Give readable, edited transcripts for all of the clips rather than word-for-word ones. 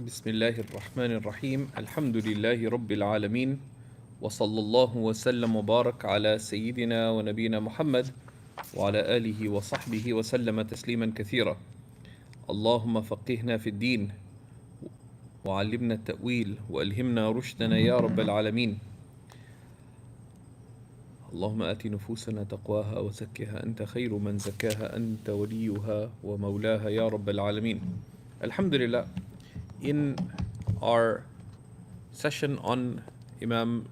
بسم الله الرحمن الرحيم الحمد لله رب العالمين وصلى الله وسلم وبارك على سيدنا ونبينا محمد وعلى آله وصحبه وسلم تسليما كثيرا. اللهم فقهنا في الدين وعلمنا التأويل وألهمنا رشدنا يا رب العالمين. اللهم آت نفوسنا تقواها وزكها أنت خير من زكاها أنت وليها ومولاها يا رب العالمين. Alhamdulillah, in our session on Imam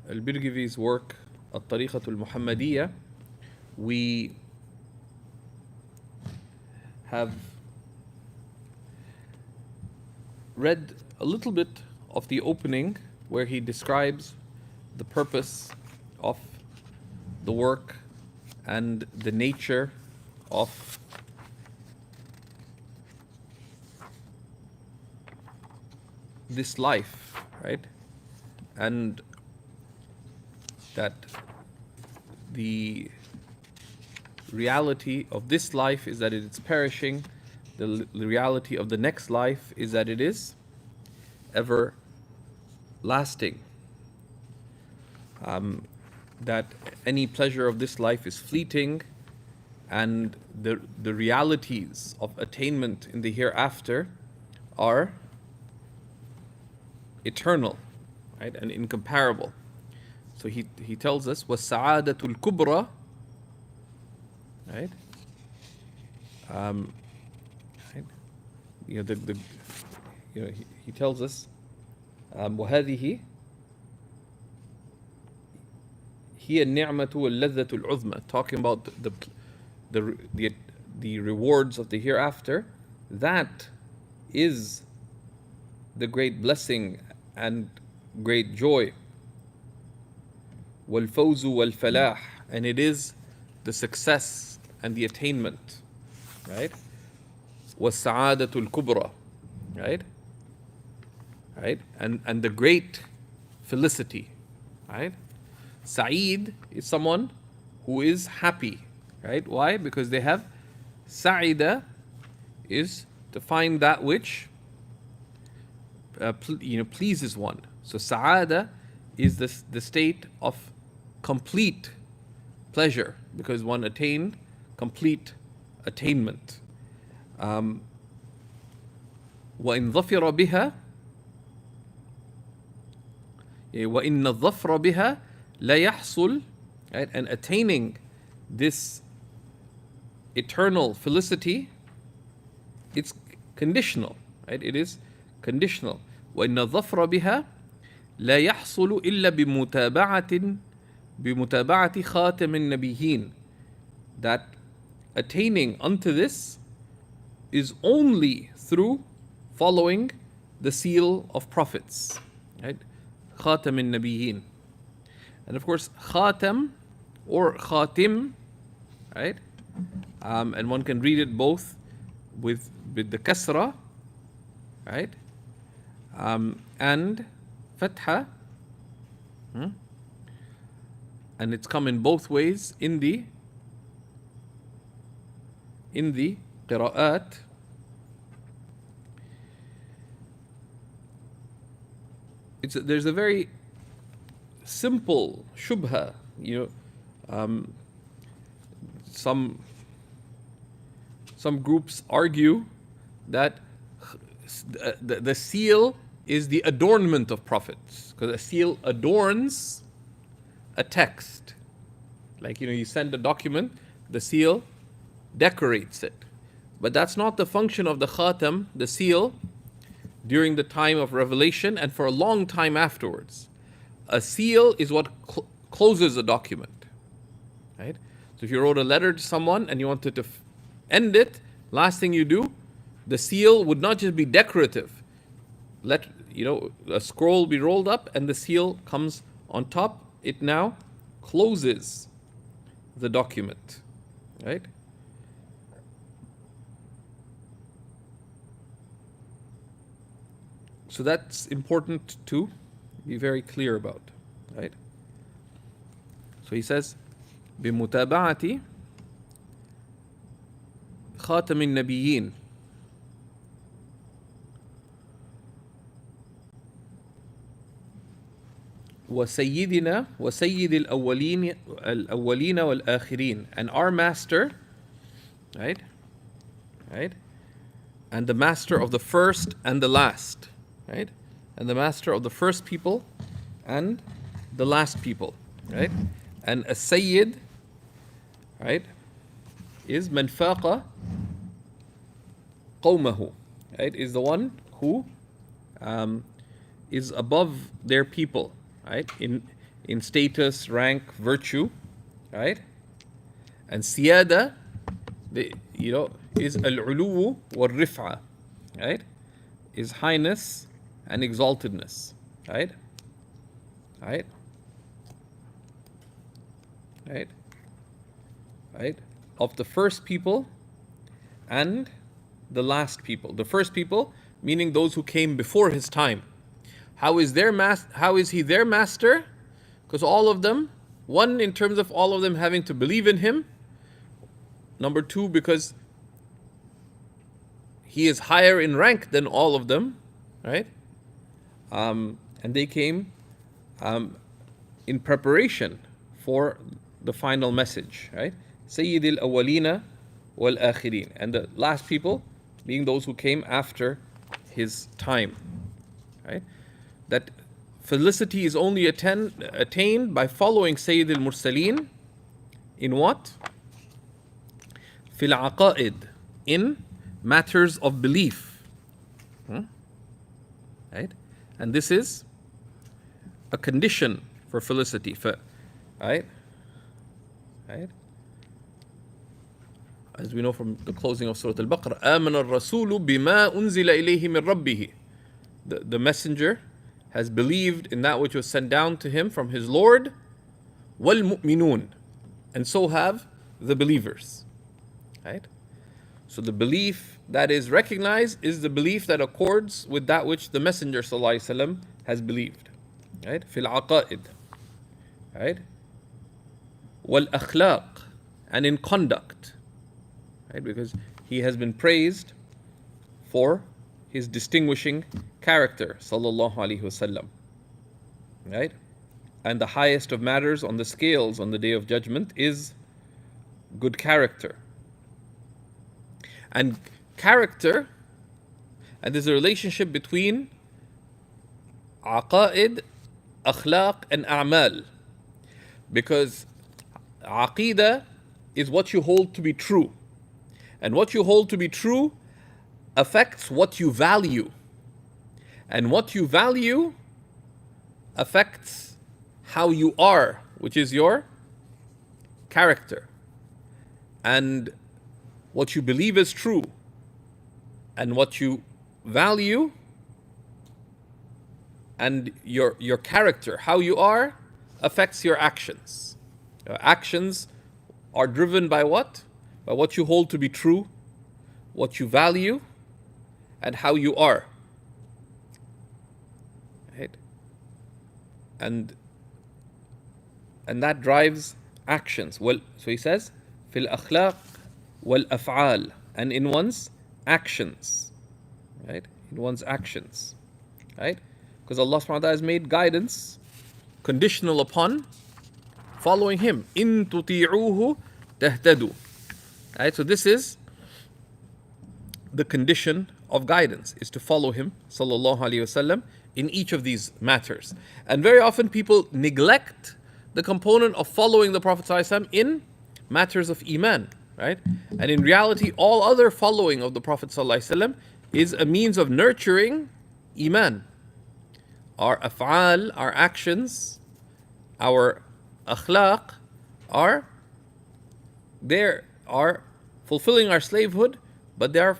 al-Birgivi's work, Tariqa al-Muhammadiyya, we have read a little bit of the opening where he describes the purpose of the work and the nature of this life, right? And that the reality of this life is that it is perishing. The reality of the next life is that it is everlasting. That any pleasure of this life is fleeting, and the realities of attainment in the hereafter are eternal, right, and incomparable. So he tells us was-sa'adatul kubra, right? Right? You know, he tells us وهذه هي النعمة واللذة العظمى, talking about the rewards of the hereafter. That is the great blessing and great joy. وَالْفَوْزُ وَالْفَلَاحُ, and it is the success and the attainment, right? وَالسَّعَادَةُ الْكُبْرَى, right? Right? And the great felicity, right? Sa'id is someone who is happy, right? Why? Because they have sa'ida is to find that which pleases one. So sa'ada is the state of complete pleasure, because one attained complete attainment. وَإِن ظَفِرَ بِهَا وَإِنَّ الظَّفْرَ بِهَا لَا يَحْصُلُ, right? And attaining this eternal felicity, it's conditional, right? It is conditional. وَإِنَّ الظَّفْرَ بِهَا لَا يَحْصُلُ إِلَّا بِمُتَابَعَةِ خَاتَمِ النَّبِيِّينَ, that attaining unto this is only through following the seal of prophets, right? خَاتَمِ النَّبِيِّينَ. And of course, khatam or khatim, right? And one can read it both with the kasra, right? And fatha, and it's come in both ways in the qira'at. There's a very simple shubha, some groups argue that the seal is the adornment of prophets, because a seal adorns a text. Like, you send a document, the seal decorates it. But that's not the function of the khatam, the seal, during the time of revelation and for a long time afterwards. A seal is what closes a document, right? So if you wrote a letter to someone and you wanted to end it, last thing you do, the seal would not just be decorative. Let a scroll be rolled up and the seal comes on top. It now closes the document, right? So that's important to be very clear about, right? So he says, بِمُتَابَعَةِ خَاتَمِ النَّبِيِّينَ, وَسَيِّدِنَا وَسَيِّدِ الْأَوَّلِينَ وَالْآخِرِينَ. And our master, right? Right? And the master of the first and the last, right? And the master of the first people and the last people, right? And a sayyid, right, is man faqa qawmahu, right? Is the one who is above their people, right? In status, rank, virtue, right? And siyada, is al-ulu wal-rif'a, right? Is highness and exaltedness, right? Right? Right? Right? Of the first people and the last people. The first people, meaning those who came before his time. How is he their master? Because all of them, one, in terms of all of them having to believe in him. Number two, because he is higher in rank than all of them, right? And they came in preparation for the final message, right? Sayyidil awwalina wal akhirin. And the last people being those who came after his time, right? That felicity is only attained by following Sayyid al-Mursaleen in what? Fil aqa'id, in matters of belief. Right? And this is a condition for felicity. Right? Right? As we know from the closing of Surah Al-Baqarah, آمن الرسول بما أنزل إليه من ربه. The messenger has believed in that which was sent down to him from his Lord, وَالْمُؤْمِنُونَ, and so have the believers. Right? So the belief that is recognized is the belief that accords with that which the Messenger ﷺ has believed. Right? فِي الْعَقَائِد. Right? وَالْأَخْلَاقِ, and in conduct. Right? Because he has been praised for his distinguishing character, sallallahu alaihi wasallam. Right? And the highest of matters on the scales on the Day of Judgment is good character. And character, and there's a relationship between aqa'id, akhlaq, and a'mal. Because aqidah is what you hold to be true. And what you hold to be true affects what you value. And what you value affects how you are, which is your character. And what you believe is true and what you value and your character, how you are, affects your actions. Your actions are driven by what? By what you hold to be true, what you value, and how you are. Right? And that drives actions. Well, so he says, fil akhlaq wal af'al, and in one's actions. Right? In one's actions. Right? Because Allah subhanahu wa ta'ala has made guidance conditional upon following him. In tuti'uhu tahtadu. Right? So this is the condition of guidance, is to follow him, sallallahu alaihi wasallam, in each of these matters. And very often people neglect the component of following the Prophet sallallahu alaihi wasallam in matters of iman, right? And in reality, all other following of the Prophet sallallahu alaihi wasallam is a means of nurturing iman. Our af'al, our actions, our akhlaq are fulfilling our slavehood, but they are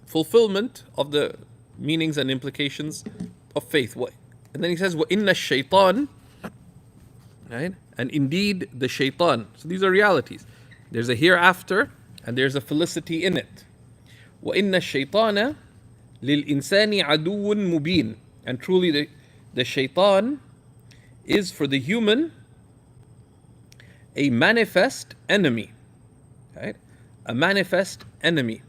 fulfillment of the meanings and implications of faith. And then he says, وَإِنَّ الشَّيْطَانِ, right? And indeed the shaitan. So these are realities. There's a hereafter and there's a felicity in it. وَإِنَّ الشَّيْطَانَ لِلْإِنسَانِ عَدُوٌ مُبِينٌ. And truly the shaitan is for the human a manifest enemy. Right? A manifest enemy.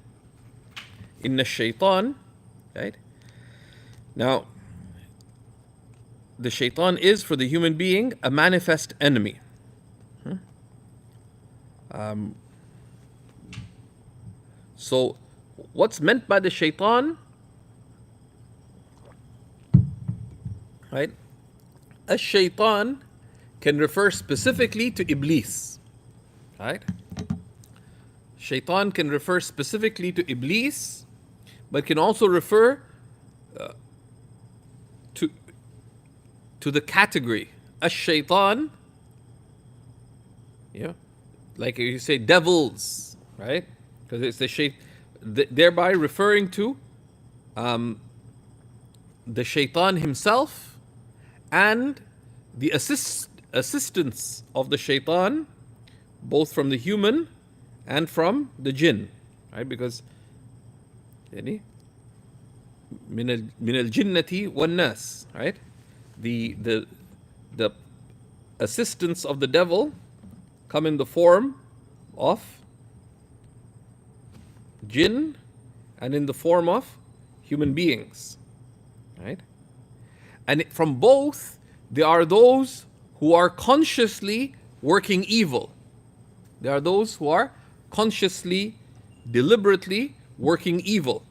Inna shaitan, right? Now, the shaitan is for the human being a manifest enemy. So what's meant by the shaitan, right? A shaitan can refer specifically to Iblis, right? Shaitan can refer specifically to Iblis, but can also refer to the category. Ash-shaitan, like you say devils, right? Because it's the thereby referring to the shaitan himself and the assistance of the shaitan, both from the human and from the jinn, right? Because min al-jinnati wan-nas, right? The assistance of the devil come in the form of jinn and in the form of human beings, right? And from both, there are those who are consciously working evil. There are those who are consciously, deliberately working evil.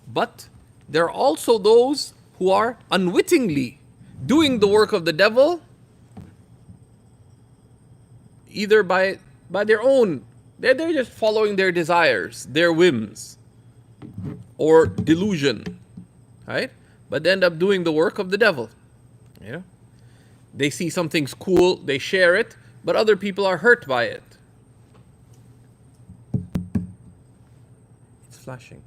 But there are also those who are unwittingly doing the work of the devil, either by their own, they're just following their desires, their whims, or delusion, right? But they end up doing the work of the devil. They see something's cool, they share it, but other people are hurt by it. It's flashing.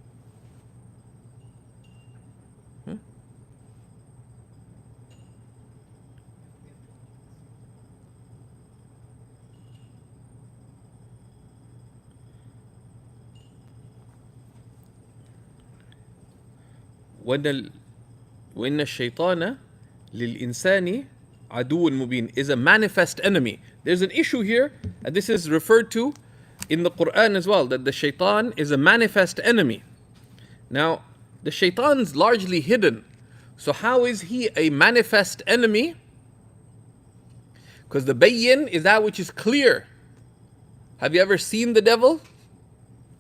وَإِنَّ الشَّيْطَانَ لِلْإِنسَانِ عَدُوٌ مُبِينٌ is a manifest enemy. There's an issue here, and this is referred to in the Quran as well, that the shaitan is a manifest enemy. Now, the shaitan's largely hidden. So how is he a manifest enemy? Because the bayyin is that which is clear. Have you ever seen the devil?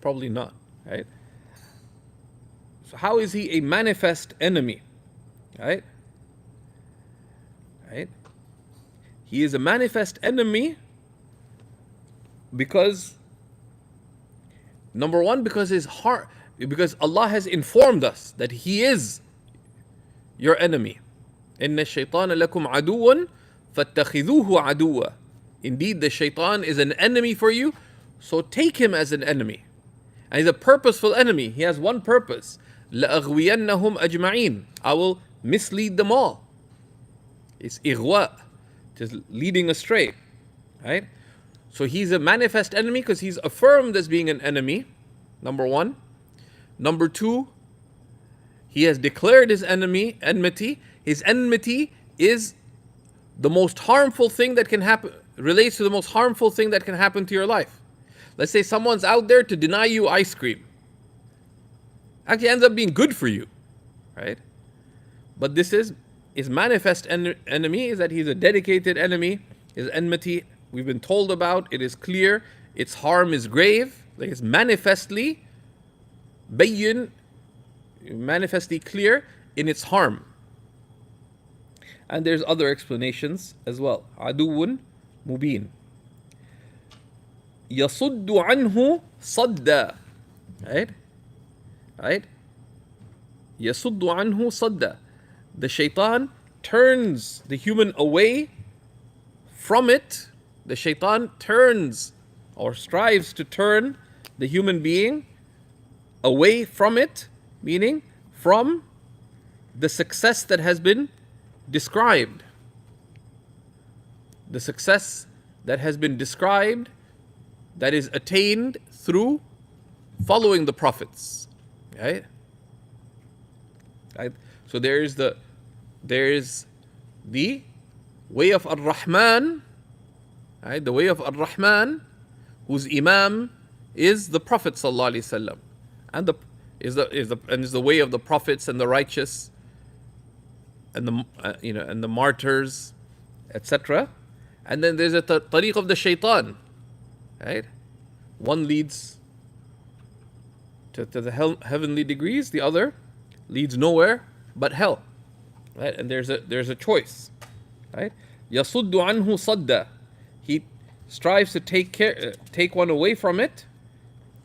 Probably not, right? So how is he a manifest enemy? Right? Right? He is a manifest enemy because, number one, because his heart, because Allah has informed us that he is your enemy. إِنَّ الشَّيْطَانَ لَكُمْ عَدُوٌ فَاتَّخِذُوهُ عَدُوًّا. Indeed, the shaitan is an enemy for you, so take him as an enemy. And he's a purposeful enemy. He has one purpose. لَأَغْوِيَنَّهُمْ أَجْمَعِينَ. I will mislead them all. It's ighwa, just leading astray, right? So he's a manifest enemy because he's affirmed as being an enemy, number one. Number two, he has declared his enmity. His enmity is the most harmful thing that can happen, relates to the most harmful thing that can happen to your life. Let's say someone's out there to deny you ice cream. Actually ends up being good for you, right? But this is his manifest enemy, is that he's a dedicated enemy. His enmity, we've been told about, it is clear, its harm is grave, like it's manifestly bayyin, manifestly clear in its harm. And there's other explanations as well. Aduun mubin. Yasuddu anhu sadda. Right? Right? Yasuddu anhu sadda. The shaitan turns the human away from it. The shaitan turns or strives to turn the human being away from it, meaning from the success that has been described. The success that has been described, that is attained through following the prophets. Right? Right? So there is the way of Ar-Rahman, right? The way of Ar-Rahman, whose Imam is the Prophet ﷺ, and is the way of the prophets and the righteous. and the and the martyrs, etc. And then there's a tariq of the shaitan, right? One leads to the heavenly degrees, the other leads nowhere but hell, right? And there's a choice, right? Yasuddu anhu sadda. He strives to take one away from it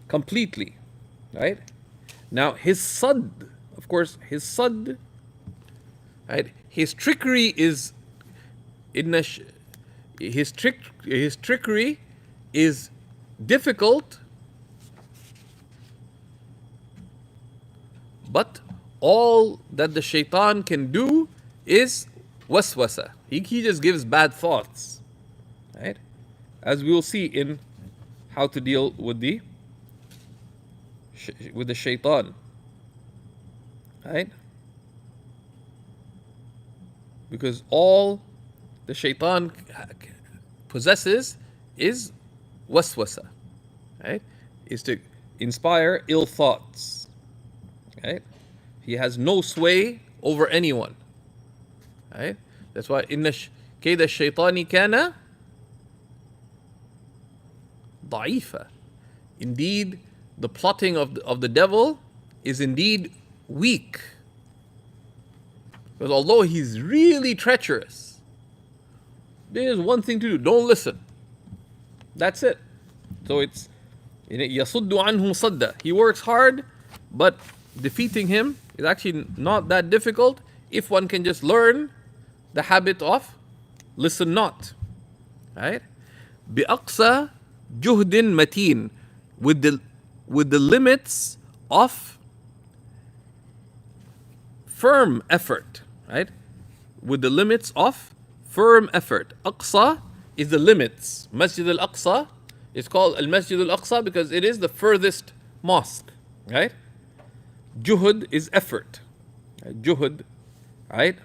completely, right? Now his sad, of course, his sad, right? His trickery is his trickery is difficult, but all that the shaitan can do is waswasa. He just gives bad thoughts, right? As we will see in how to deal with the shaitan, right? Because all the shaitan possesses is waswasa, right? Is to inspire ill thoughts, right? He has no sway over anyone, right? That's why inna kayda shaitani kana da'ifa. Indeed, the plotting of the devil is indeed weak. Because although he's really treacherous, there's one thing to do: don't listen. That's it. So it's yasuddu anhum sadda. He works hard, but defeating him is actually not that difficult if one can just learn the habit of listen not. Right? بأقصى جهد متين, with the limits of firm effort, right? With the limits of firm effort. Aqsa is the limits. Masjid al-Aqsa is called al-Masjid al-Aqsa because it is the furthest mosque, right? Juhud is effort. Juhud, right?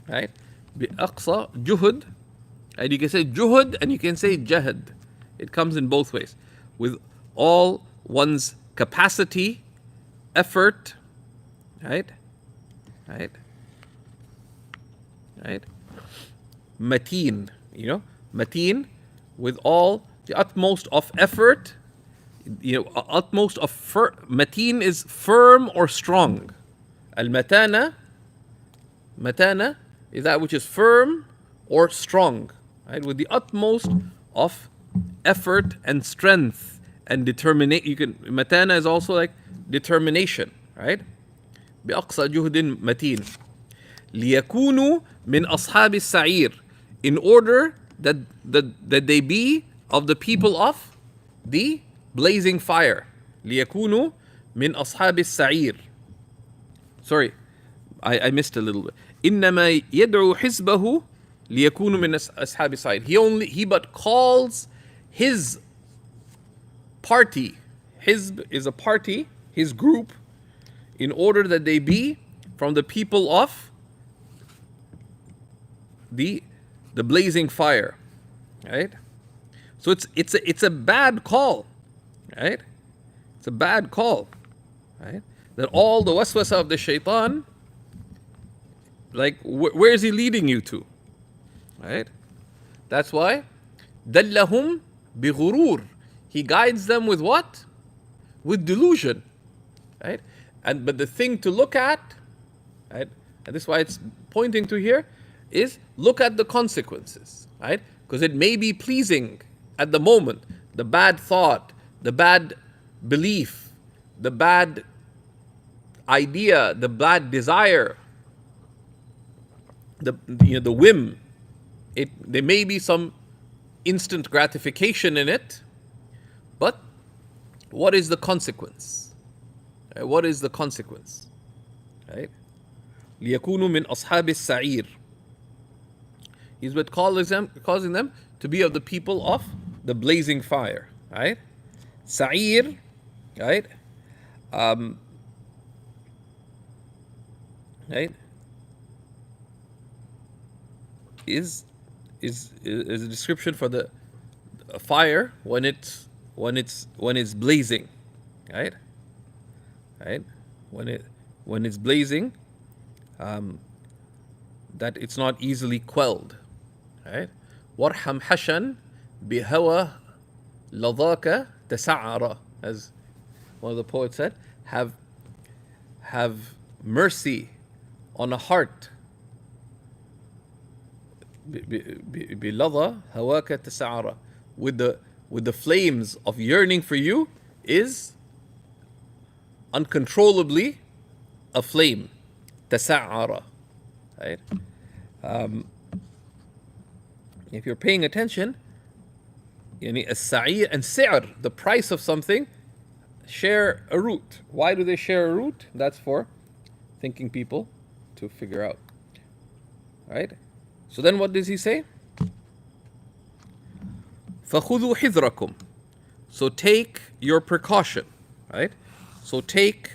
Right? Bi-Aqsa, juhud. And you can say juhud and you can say jahad. It comes in both ways. With all one's capacity, effort, right? Right? Right? Mateen, mateen, with all the utmost of effort, utmost of mateen is firm or strong. Al-matana, matana is that which is firm or strong, right? With the utmost of effort and strength and determination. Matana is also like determination, right? بأقصى جهد متين ليكونوا من أصحاب السعير, in order that they be of the people of the blazing fire. ليكونوا من أصحاب السعير. Sorry, I missed a little bit. إنما يدعو حزبه ليكونوا من أصحاب السعير. He but calls his party. Hizb is a party, his group, in order that they be from the people of the blazing fire, right? So it's a bad call, right? It's a bad call, right? That all the waswasa of the shaitan, like where is he leading you to, right? That's why dallahum bighurur. He guides them with what? With delusion, right? But the thing to look at, right, and this is why it's pointing to here, is look at the consequences, right? Because it may be pleasing at the moment, the bad thought, the bad belief, the bad idea, the bad desire, the whim. There may be some instant gratification in it, but what is the consequence? What is the consequence? Right? لِيَكُونُوا مِنْ أَصْحَابِ السَّعِيرِ. He's what causing them to be of the people of the blazing fire. Right? Sa'ir, right? Right? Is a description for the fire when it's blazing, right? Right? When it's blazing, that it's not easily quelled. Right? Warham hashan bihawa ladaka tasa'ara, as one of the poets said. Have mercy on a heart. Bilada hawaka tasa'ara, with the flames of yearning for you is uncontrollably aflame. Tasa'ara. Right? If you're paying attention, as-sa'ir and si'r, the price of something, share a root. Why do they share a root? That's for thinking people to figure out. Right? So then what does he say? فَخُذُوا حِذْرَكُمْ. So take your precaution. Right? So take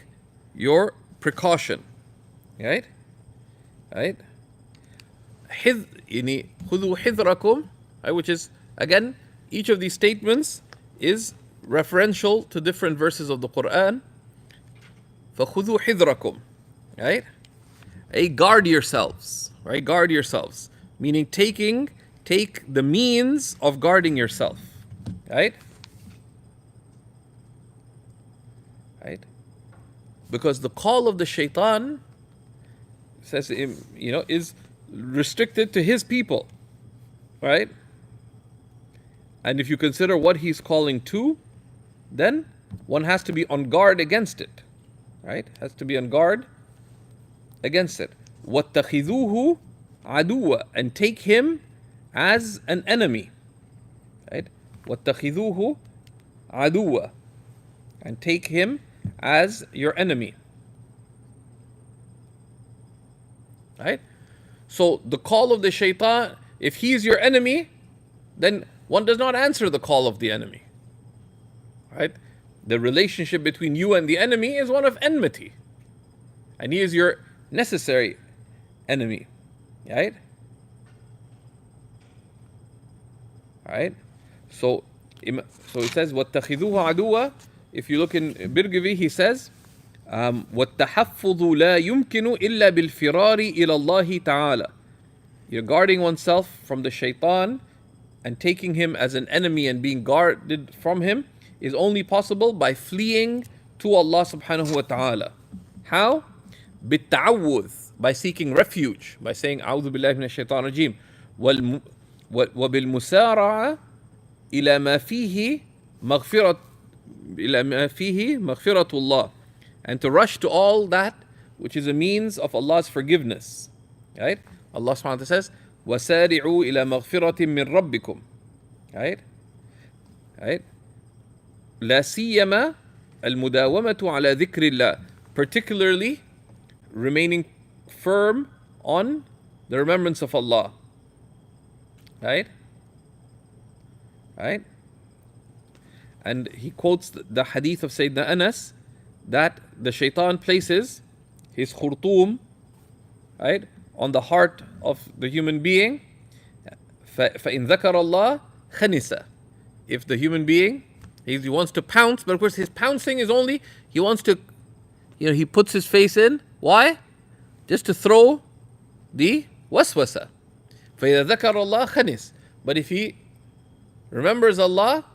your precaution. Right? Right? خُذُوا حِذْرَكُمْ, which is, again, each of these statements is referential to different verses of the Quran. فَخُذُوا حِذْرَكُمْ. Right? Guard yourselves. Right? Guard yourselves. Meaning take the means of guarding yourself. Right? Right? Because the call of the Shaitaan says, is restricted to his people. Right? And if you consider what he's calling to, then one has to be on guard against it. Right? Has to be on guard against it. وَاتَّخِذُوهُ عَدُوًّا, and take him as an enemy. Right? وَاتَّخِذُوهُ عَدُوًّا, and take him as your enemy. Right? So the call of the Shaitan, if he is your enemy, then one does not answer the call of the enemy. Right? The relationship between you and the enemy is one of enmity. And he is your necessary enemy. Right? Right? So he says, وَاتَّخِذُوهُ عَدُوًّا. If you look in Birgivi, he says, وَالتَّحَفُّظُ لَا يُمْكِنُ إِلَّا بِالْفِرَارِ إِلَى اللَّهِ تَعَالَى. You're guarding oneself from the Shaitan, and taking him as an enemy and being guarded from him is only possible by fleeing to Allah subhanahu wa ta'ala. How? بِالتَّعَوُّذ, by seeking refuge, by saying أعوذ بالله من الشيطان الرجيم وبالمسارعة إلى ما فيه مغفرة الله, and to rush to all that which is a means of Allah's forgiveness. Right? Allah subhanahu wa ta'ala says, وَسَارِعُوا إِلَى مَغْفِرَةٍ مِّن رَبِّكُمْ. Right? Right? لَا سِيَّمَا الْمُدَاوَمَةُ عَلَى ذِكْرِ اللَّهِ, particularly remaining firm on the remembrance of Allah. Right? Right? And he quotes the hadith of Sayyidina Anas, that the Shaitan places his khurtum, right, on the heart of the human being. فَإِن ذَكَرَ اللَّهِ خَنِسَ. If the human being, he wants to pounce, but of course his pouncing is only, he wants to, he puts his face in. Why? Just to throw the waswasa. فَإِذَا ذَكَرَ اللَّهِ خَنِسَ. But if he remembers Allah,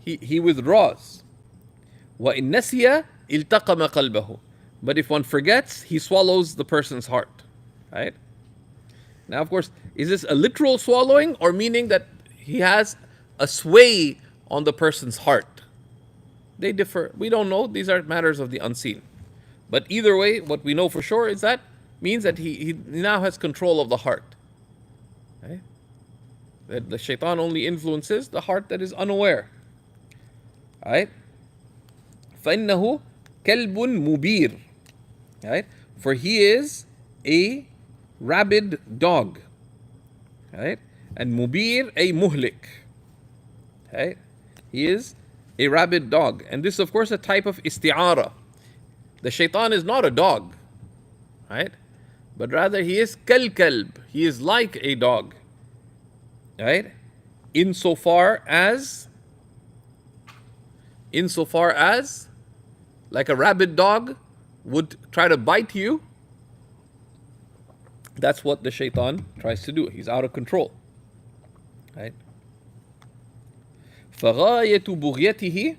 he withdraws. وَإِن نَسِيَ إِلْتَقَمَ قَلْبَهُ. But if one forgets, he swallows the person's heart. Right? Now, of course, is this a literal swallowing, or meaning that he has a sway on the person's heart? They differ. We don't know. These are matters of the unseen. But either way, what we know for sure is that means that he now has control of the heart. Right? That the Shaitan only influences the heart that is unaware. Right? فَإِنَّهُ كَلْبٌ مُبِيرٌ. Right? For he is a rabid dog. Right? And mubir, a muhlik. Right? He is a rabid dog. And this is, of course, a type of isti'ara. The Shaitan is not a dog. Right? But rather he is kal-kalb. He is like a dog. Right? Insofar as, like a rabid dog would try to bite you, That's what the shaitan tries to do. He's out of control. Right? فَغَايَةُ بُغْيَتِهِ,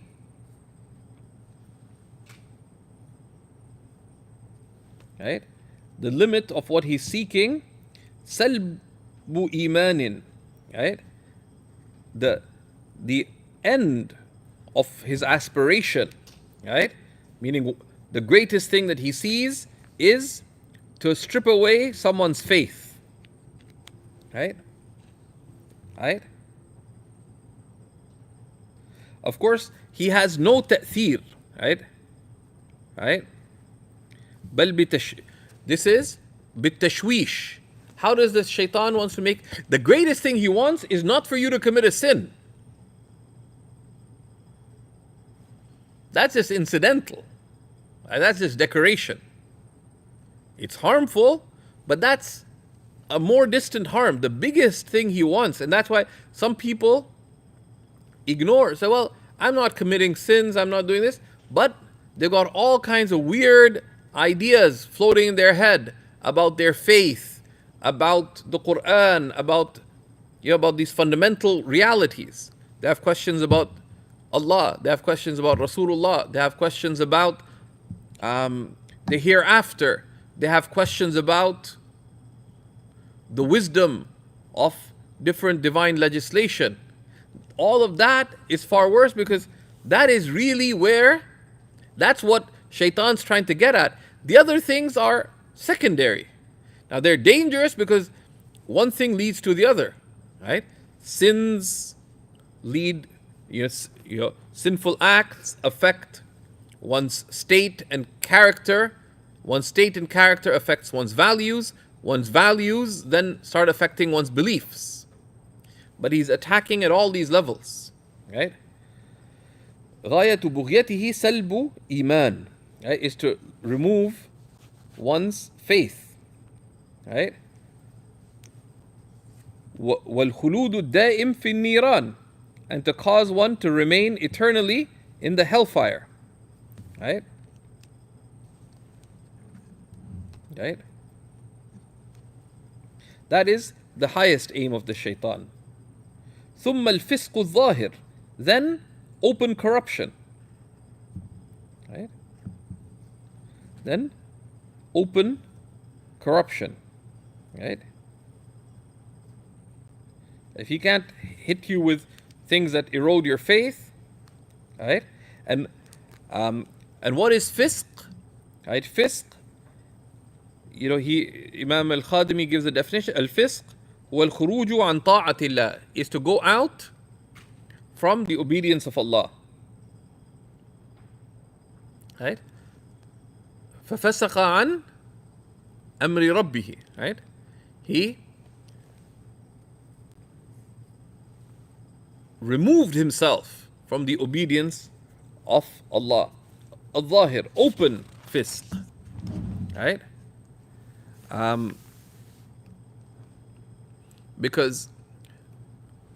right? The limit of what he's seeking, سَلْبُ إِيمَانٍ, right? The end of his aspiration, right? Meaning the greatest thing that he sees is to strip away someone's faith. Right? Right? Of course, he has no ta'thir, right? Right? This is بالتشويش. How does the shaitan wants to make, the greatest thing he wants is not for you to commit a sin. That's just incidental. That's just decoration. It's harmful, but that's a more distant harm. The biggest thing he wants, and that's why some people ignore, say, well, I'm not committing sins, I'm not doing this, but they've got all kinds of weird ideas floating in their head about their faith, about the Quran, about these fundamental realities. They have questions about Allah, they have questions about Rasulullah, they have questions about the hereafter, they have questions about the wisdom of different divine legislation. All of that is far worse, because that is really that's what Shaitan's trying to get at. The other things are secondary. Now they're dangerous because one thing leads to the other, right? Sins lead, sinful acts affect one's state and character. One's state and character affects one's values. One's values then start affecting one's beliefs. But he's attacking at all these levels, right? غاية بغيته سلب إيمان, right? Is to remove one's faith, right? والخلود الدائم في النيران, and to cause one to remain eternally in the hellfire, right? Right? That is the highest aim of the shaitan. ثم الفسق الظاهر, then open corruption, right? Then open corruption, right? If he can't hit you with things that erode your faith, right? And what is fisq? Right? Fisq, Imam al-Khadimi gives a definition. Al-fisq huwa al-khuruju an ta'ati Allah, is to go out from the obedience of Allah. Right? فَفَسَقَ عَنْ أَمْرِ رَبِّهِ, right? He removed himself from the obedience of Allah. Al-Zahir, open fisq, right? Because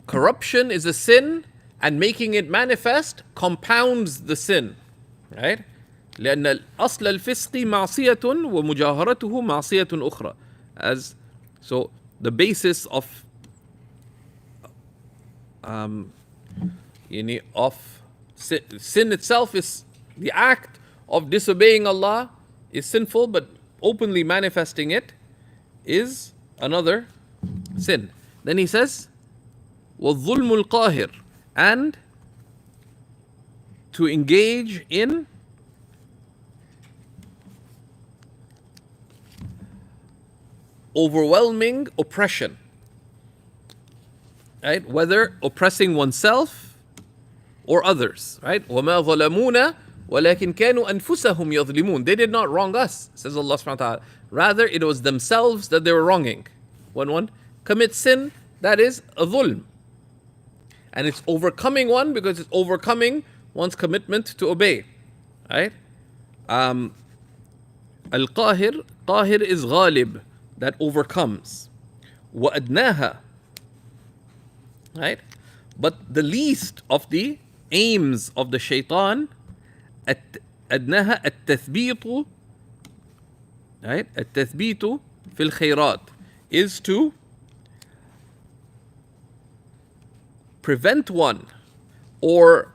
corruption is a sin, and making it manifest compounds the sin, right? لأن أصل الفسق معصية ومجاهرته معصية أخرى. So the basis of sin itself is the act of disobeying Allah is sinful, but openly manifesting it is another sin. Then he says, وَالظُّلْمُ الْقَاهِرِ, and to engage in overwhelming oppression, right? Whether oppressing oneself or others, right? وَمَا ظَلَمُونَ وَلَكِنْ كَانُوا أَنفُسَهُمْ يَظْلِمُونَ. They did not wrong us, says Allah subhanahu wa ta'ala. Rather, it was themselves that they were wronging. When one commits sin, that is a dhulm. And it's overcoming one because it's overcoming one's commitment to obey, right? Al-Qahir is ghalib, that overcomes. وَأَدْنَاهَا, right? But the least of the aims of the shaitan, أدناها التثبيت, right? التثبيت في الخيرات, is to prevent one or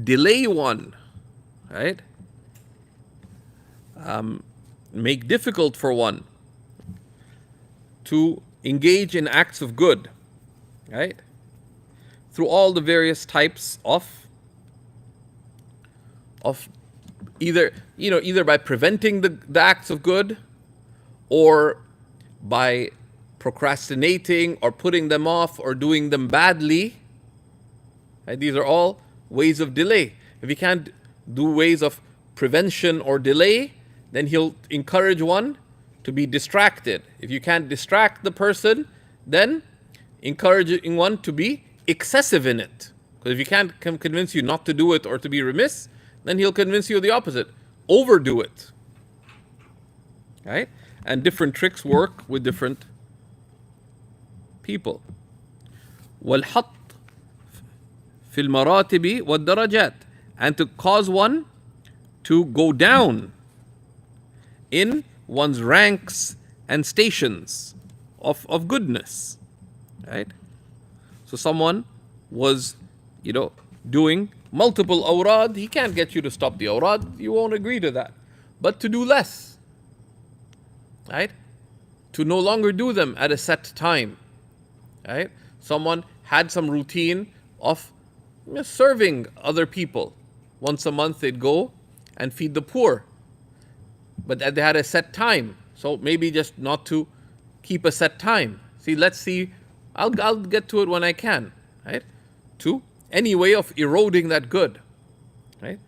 delay one, right? Make difficult for one to engage in acts of good, right? Through all the various types of either by preventing the acts of good, or by procrastinating or putting them off or doing them badly. Right? These are all ways of delay. If he can't do ways of prevention or delay, then he'll encourage one to be distracted. If you can't distract the person, then encouraging one to be excessive in it. Because if he can't convince you not to do it or to be remiss, then he'll convince you of the opposite. Overdo it. Right? And different tricks work with different people. وَالْحَطْ فِي الْمَرَاتِبِ وَالدَّرَجَاتِ, and to cause one to go down in one's ranks and stations of goodness. Right? So someone was, doing multiple awrad, he can't get you to stop the awrad, you won't agree to that. But to do less, right? To no longer do them at a set time, right? Someone had some routine of serving other people. Once a month they'd go and feed the poor, but they had a set time. So maybe just not to keep a set time. Let's see, I'll get to it when I can, right? To any way of eroding that good, right?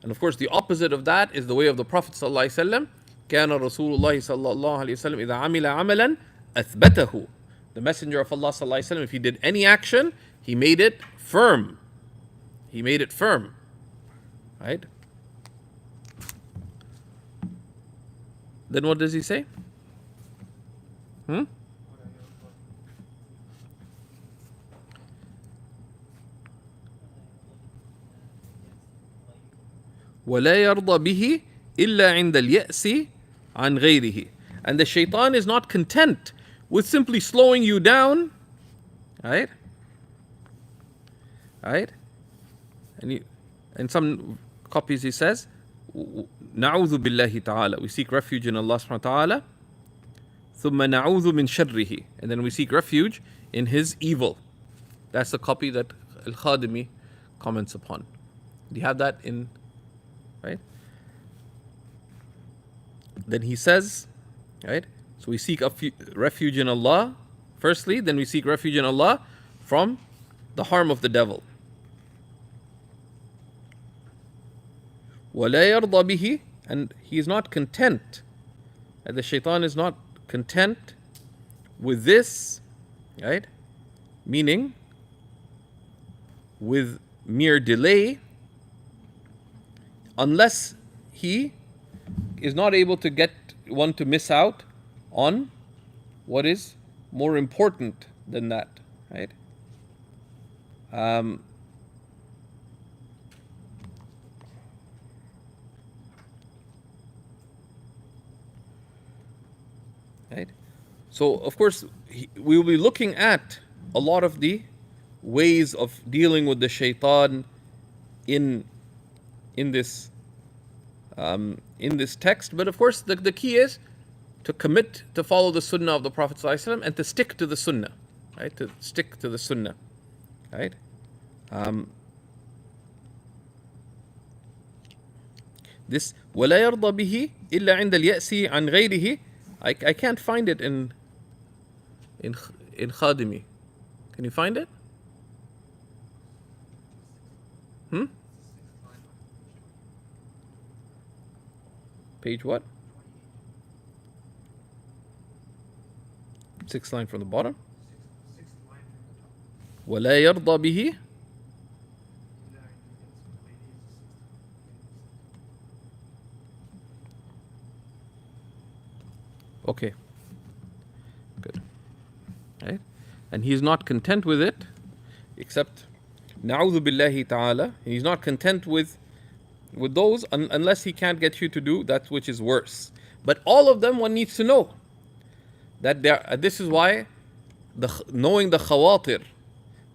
And of course, the opposite of that is the way of the Prophet sallallahu alaihi wasallam. كان رسول الله صلى الله عليه وسلم إذا عمل عملا أثبته. The Messenger of Allah sallallahu alaihi wasallam, if he did any action, he made it firm. He made it firm, right? Then what does he say? وَلَا يَرْضَى بِهِ إِلَّا عِنْدَ الْيَأْسِ عَنْ غَيْرِهِ. And the Shaitan is not content with simply slowing you down, right? Right? And some copies he says, نَعُوذُ بِاللَّهِ تَعَالَى, we seek refuge in Allah subhanahu wa ta'ala. ثُمَّ نَعُوذُ مِنْ شَرِّهِ, and then we seek refuge in his evil. That's the copy that Al-Khadimi comments upon. Do you have that in... Right? Then he says, right? So we seek refuge in Allah firstly, then we seek refuge in Allah from the harm of the devil. وَلَا يَرْضَى بِهِ, and he is not content, and the Shaitan is not content with this, right? Meaning, with mere delay, unless he is not able to get one to miss out on what is more important than that, right? Right? So, of course, we will be looking at a lot of the ways of dealing with the Shaitan in this text, but of course the key is to commit to follow the Sunnah of the Prophet ﷺ and to stick to the Sunnah, right? To stick to the Sunnah, right? This وَلَا يَرْضَى بِهِ إِلَّا عِنْدَ الْيَأْسِ عَنْ غَيْرِهِ. I can't find it in Khadimi. Can you find it? Page what? 6th line from the bottom. وَلَا يَرْضَى بِهِ. Okay. Good. Right? And he is not content with it, except Na'udhu billahi ta'ala. He's not content with those unless he can't get you to do that which is worse. But all of them one needs to know that this is why knowing the khawatir,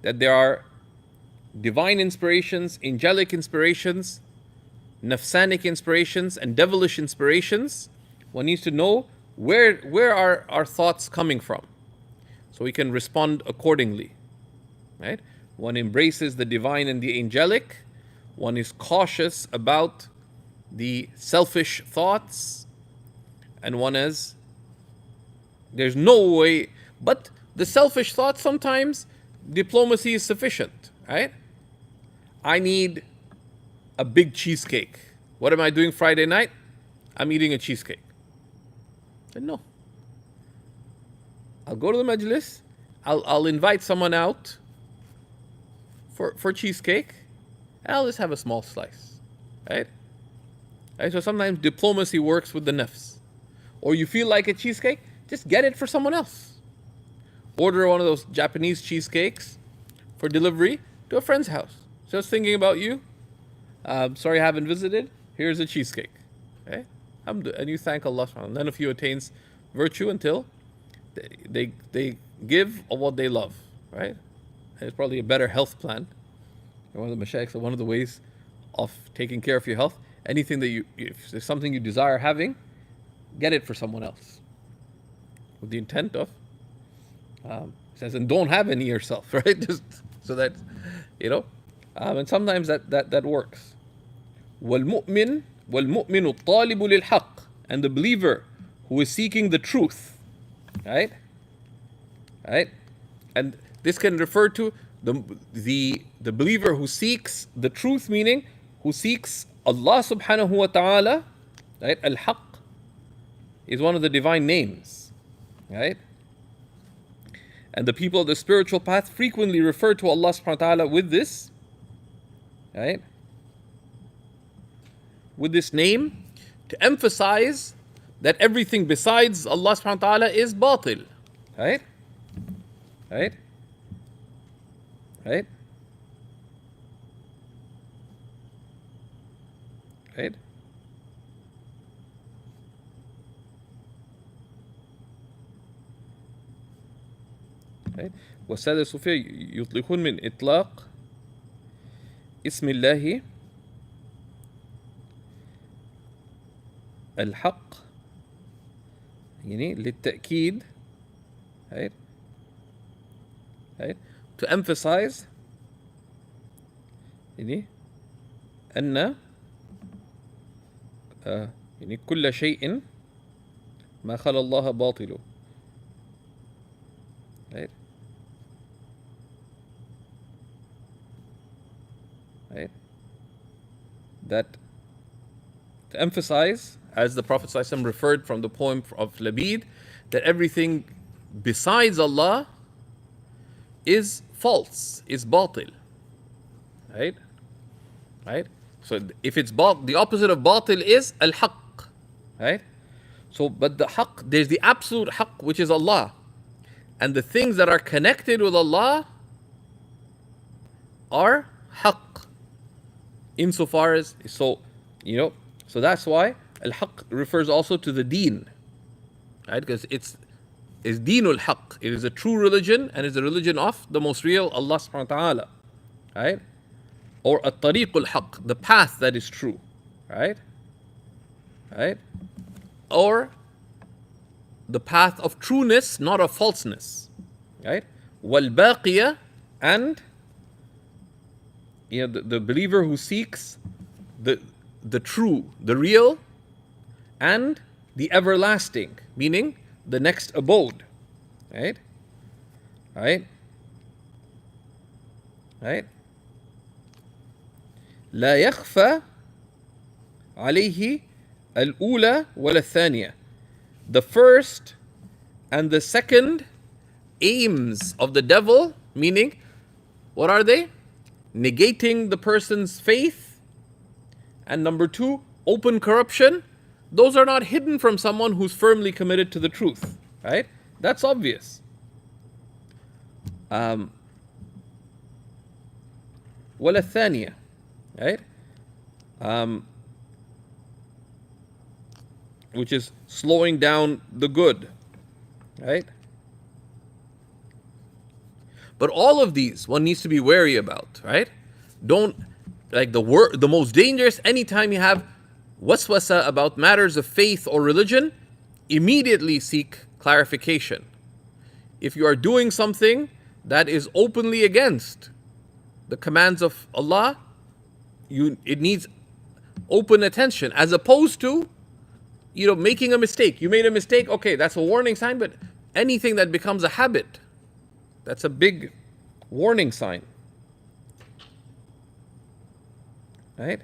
that there are divine inspirations, angelic inspirations, nafsanic inspirations, and devilish inspirations, one needs to know where are our thoughts coming from, so we can respond accordingly. Right? One embraces the divine and the angelic. One is cautious about the selfish thoughts, and there's no way, but the selfish thoughts, sometimes diplomacy is sufficient, right? I need a big cheesecake. What am I doing Friday night? I'm eating a cheesecake. I said, no. I'll go to the majlis. I'll invite someone out for cheesecake. And I'll just have a small slice, right? Right? So sometimes diplomacy works with the nafs. Or you feel like a cheesecake, just get it for someone else. Order one of those Japanese cheesecakes for delivery to a friend's house. Just thinking about you. Sorry I haven't visited. Here's a cheesecake. Okay? And you thank Allah. None of you attains virtue until they give of what they love. Right? And it's probably a better health plan. One of the mashaykhs, one of the ways of taking care of your health, anything that if there's something you desire having, get it for someone else. With the intent of, says, and don't have any yourself, right? Just so that, and sometimes that works. وَالْمُؤْمِنُ الطَّالِبُ لِلْحَقِّ, and the believer who is seeking the truth, right? Right? And this can refer to the believer who seeks the truth, meaning who seeks Allah subhanahu wa ta'ala, right? Al-Haqq is one of the divine names, right? And the people of the spiritual path frequently refer to Allah subhanahu wa ta'ala with this, right? With this name, to emphasize that everything besides Allah subhanahu wa ta'ala is batil, right? Right? Right? Right? Right? والسادة الصوفية يطلقون من إطلاق اسم الله الحق يعني للتأكيد, right? Right? To emphasize يعني أن يعني كل شيء ما خلا الله باطل, right? Right? That to emphasize, as the Prophet ﷺ referred from the poem of Labid, that everything besides Allah is false, is batil. Right? Right? So if it's the opposite of batil is al-haqq. Right? So, but the haqq, there's the absolute haqq, which is Allah. And the things that are connected with Allah are haqq. Insofar as, so that's why al-haqq refers also to the deen. Right? Because it's deenul haqq. It is a true religion, and is the religion of the most real Allah subhanahu wa ta'ala. Right? Or at-tariqul haqq, the path that is true. Right? Right? Or the path of trueness, not of falseness. Right? Wal-baqiyah, and the believer who seeks the true, the real, and the everlasting, meaning the next abode. Right? Right? Right? لا يخفى عليه الأولى ولا الثانية. The first and the second aims of the devil, meaning, what are they? Negating the person's faith, and number two, open corruption. Those are not hidden from someone who's firmly committed to the truth, right? That's obvious. ولا الثانية. Right? Which is slowing down the good. Right? But all of these one needs to be wary about, right? Don't, like the most dangerous, anytime you have waswasa about matters of faith or religion, immediately seek clarification. If you are doing something that is openly against the commands of Allah, it needs open attention, as opposed to, making a mistake. You made a mistake, okay, that's a warning sign, but anything that becomes a habit, that's a big warning sign. Right?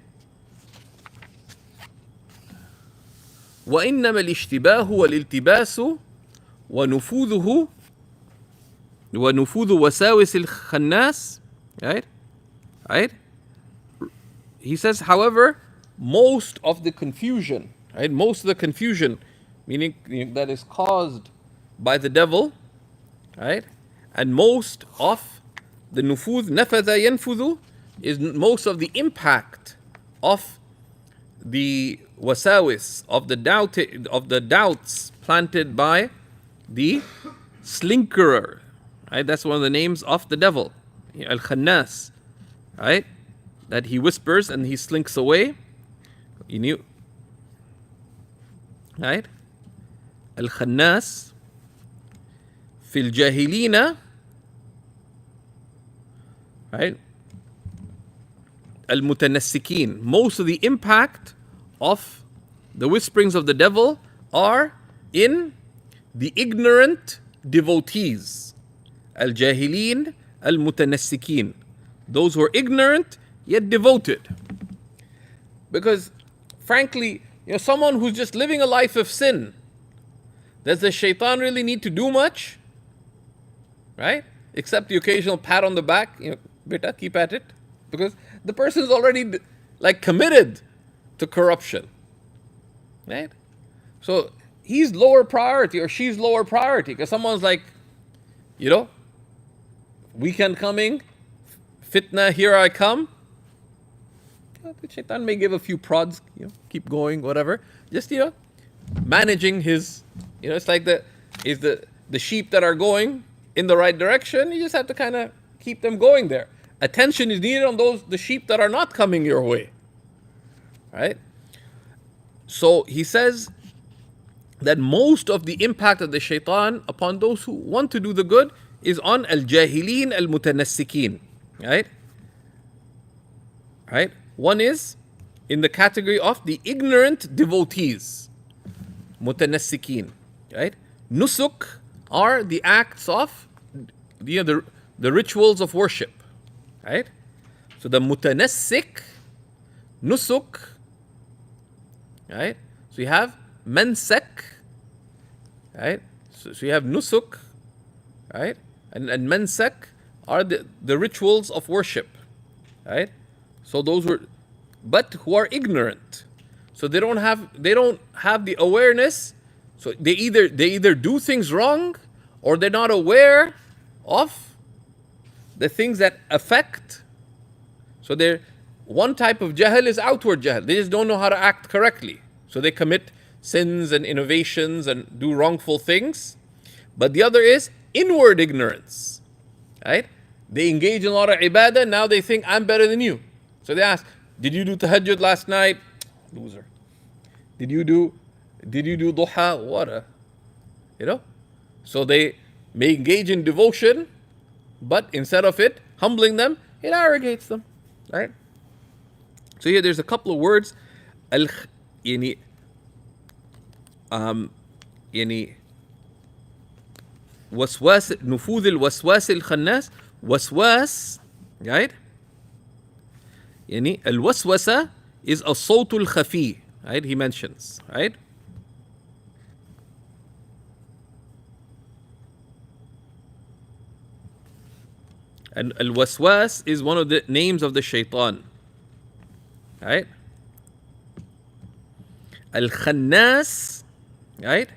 وإنما الاشتباه والالتباس ونفوذ وساوس الخناس. Right? Right? He says, however, most of the confusion, right? Most of the confusion, meaning that is caused by the devil, right? And most of the nufudh, nafadha yanfudhu, is most of the impact of the wasawis, of the doubts planted by the slinkerer, right? That's one of the names of the devil, al-khannas, right? That he whispers and he slinks away. You knew, right? Al-khannas fil jahilina, right? Al-mutanassikin. Most of the impact of the whisperings of the devil are in the ignorant devotees. Al-jahilin, al-mutanassikin. Those who are ignorant yet devoted. Because, frankly, someone who's just living a life of sin, does the shaitan really need to do much? Right? Except the occasional pat on the back, beta, keep at it. Because the person is already committed to corruption. Right? So he's lower priority or she's lower priority. Because someone's like, weekend coming, fitna, here I come. The shaitan may give a few prods, keep going, whatever. Just, managing his, it's like the sheep that are going in the right direction. You just have to kind of keep them going there. Attention is needed on the sheep that are not coming your way. Right? So he says that most of the impact of the shaitan upon those who want to do the good is on al-jahilin al-mutanassikin. Right? Right? One is in the category of the ignorant devotees. Mutanassikin. Right? Nusuk are the acts of the rituals of worship. Right? So the mutanassik, nusuk, right? So you have mansak, right? So you have nusuk, right? And mansak are the rituals of worship, right? So those who are ignorant. So they don't have the awareness. So they either do things wrong or they're not aware of the things that affect. So one type of jahl is outward jahl. They just don't know how to act correctly. So they commit sins and innovations and do wrongful things. But the other is inward ignorance. Right? They engage in a lot of ibadah, now they think I'm better than you. So they ask, did you do tahajjud last night? Loser. Did you do duha? What So they may engage in devotion, but instead of it humbling them, it arrogates them. Right? So here there's a couple of words. يعني وسواس نفوذ الوسواس الخناس. وسواس, right? يعني الوسوسة is الصوت الخفي, right? He mentions, right? And al-waswas is one of the names of the shaitan. Right? Al-khannas, right?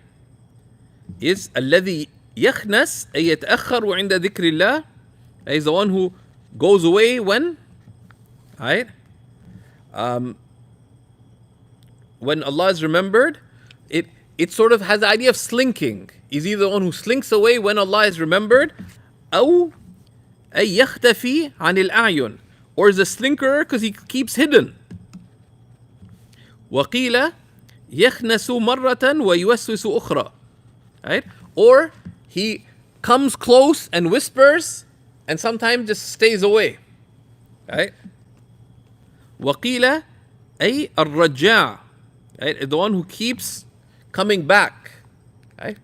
Is الذي يخنس أي يتأخر عند ذكر الله. Is the one who goes away when Right? When Allah is remembered, it sort of has the idea of slinking. Is either the one who slinks away when Allah is remembered, أو أي يختفي عن الأعين, or is a slinker because he keeps hidden. وقيل يخنس مرة ويوسوس أخرى. Right? Or he comes close and whispers and sometimes just stays away. Right? وقيل أي الرجاع. Right? The one who keeps coming back. Right?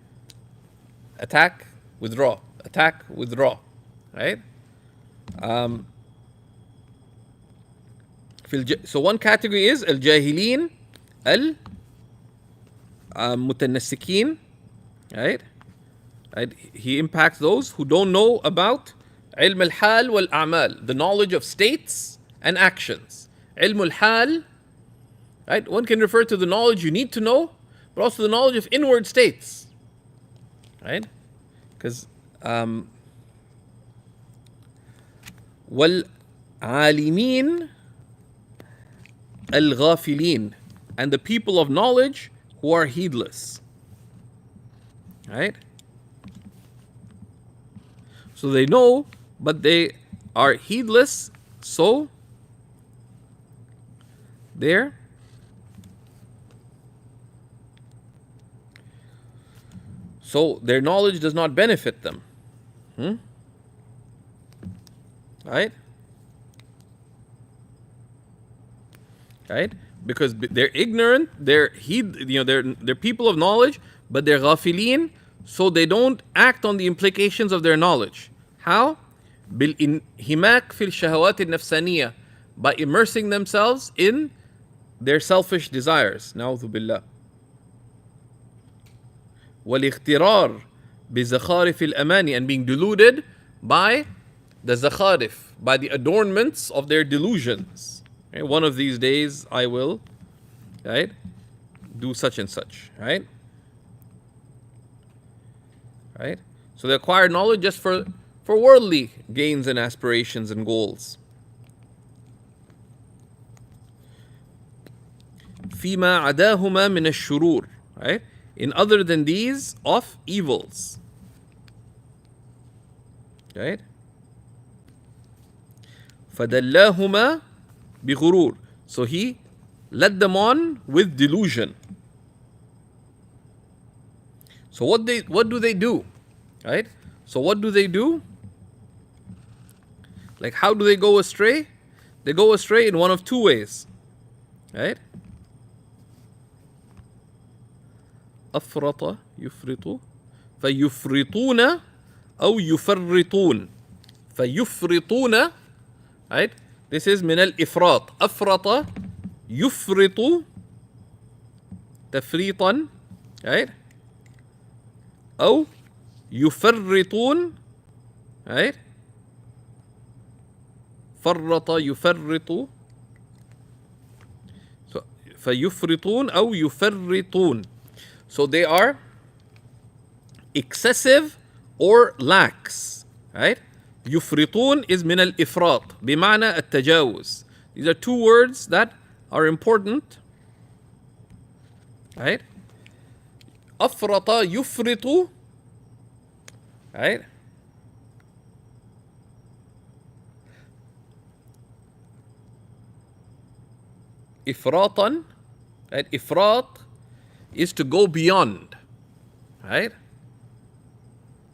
Attack, withdraw. Attack, withdraw. Right? So one category is الجاهلين المتنسكين. Right? Right? He impacts those who don't know about علم الحال والأعمال, the knowledge of states and actions. علم الحال, right? One can refer to the knowledge you need to know, but also the knowledge of inward states. Right? Because والعالمين الغافلين, and the people of knowledge who are heedless. Right? So they know, but they are heedless, so their knowledge does not benefit them. Right? Right? Because they're ignorant, they're people of knowledge, but they're ghafilin, so they don't act on the implications of their knowledge. How? بالانهماك في الشهوات النفسانية, by immersing themselves in their selfish desires. نعوذ بالله. والاغترار بزخارف الأماني, and being deluded by the zakharif, by the adornments of their delusions. Okay? One of these days I will, right, do such and such. Right? Right? So they acquire knowledge just for worldly gains and aspirations and goals. فيما عداهما من الشرور, right? In other than these of evils. Right? فدلاهما بغرور, so he led them on with delusion. So what do they do? Right? So what do they do? Like, how do they go astray? They go astray in one of two ways. Right? أفرط يفرط فيفرطون أو يفرطون. فيفرطون, right? This is من الإفراط. أفرط يفرط تفريطا, right? أو يفرطون, right? فرط يفرط, so فيفرطون أو يفرطون. So they are excessive or lax. Right? يفرطون is من الإفراط بمعنى التجاوز. These are two words that are important. Right? أفرط يفرط, right? إفراطا, right? إفراط is to go beyond, right?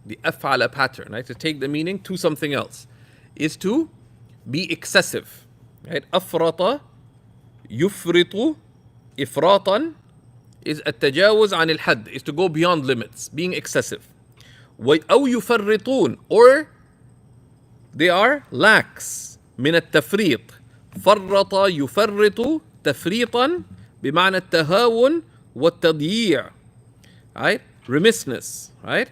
The أفعل pattern, right? To take the meaning to something else is to be excessive, right? أفرط يفرط إفراطا is التجاوز عن الحد, is to go beyond limits, being excessive. أو يفرطون, or they are lax, من التفريط. فرط يفرط تفريطا بمعنى التهاون والتضييع, right? Remissness, right?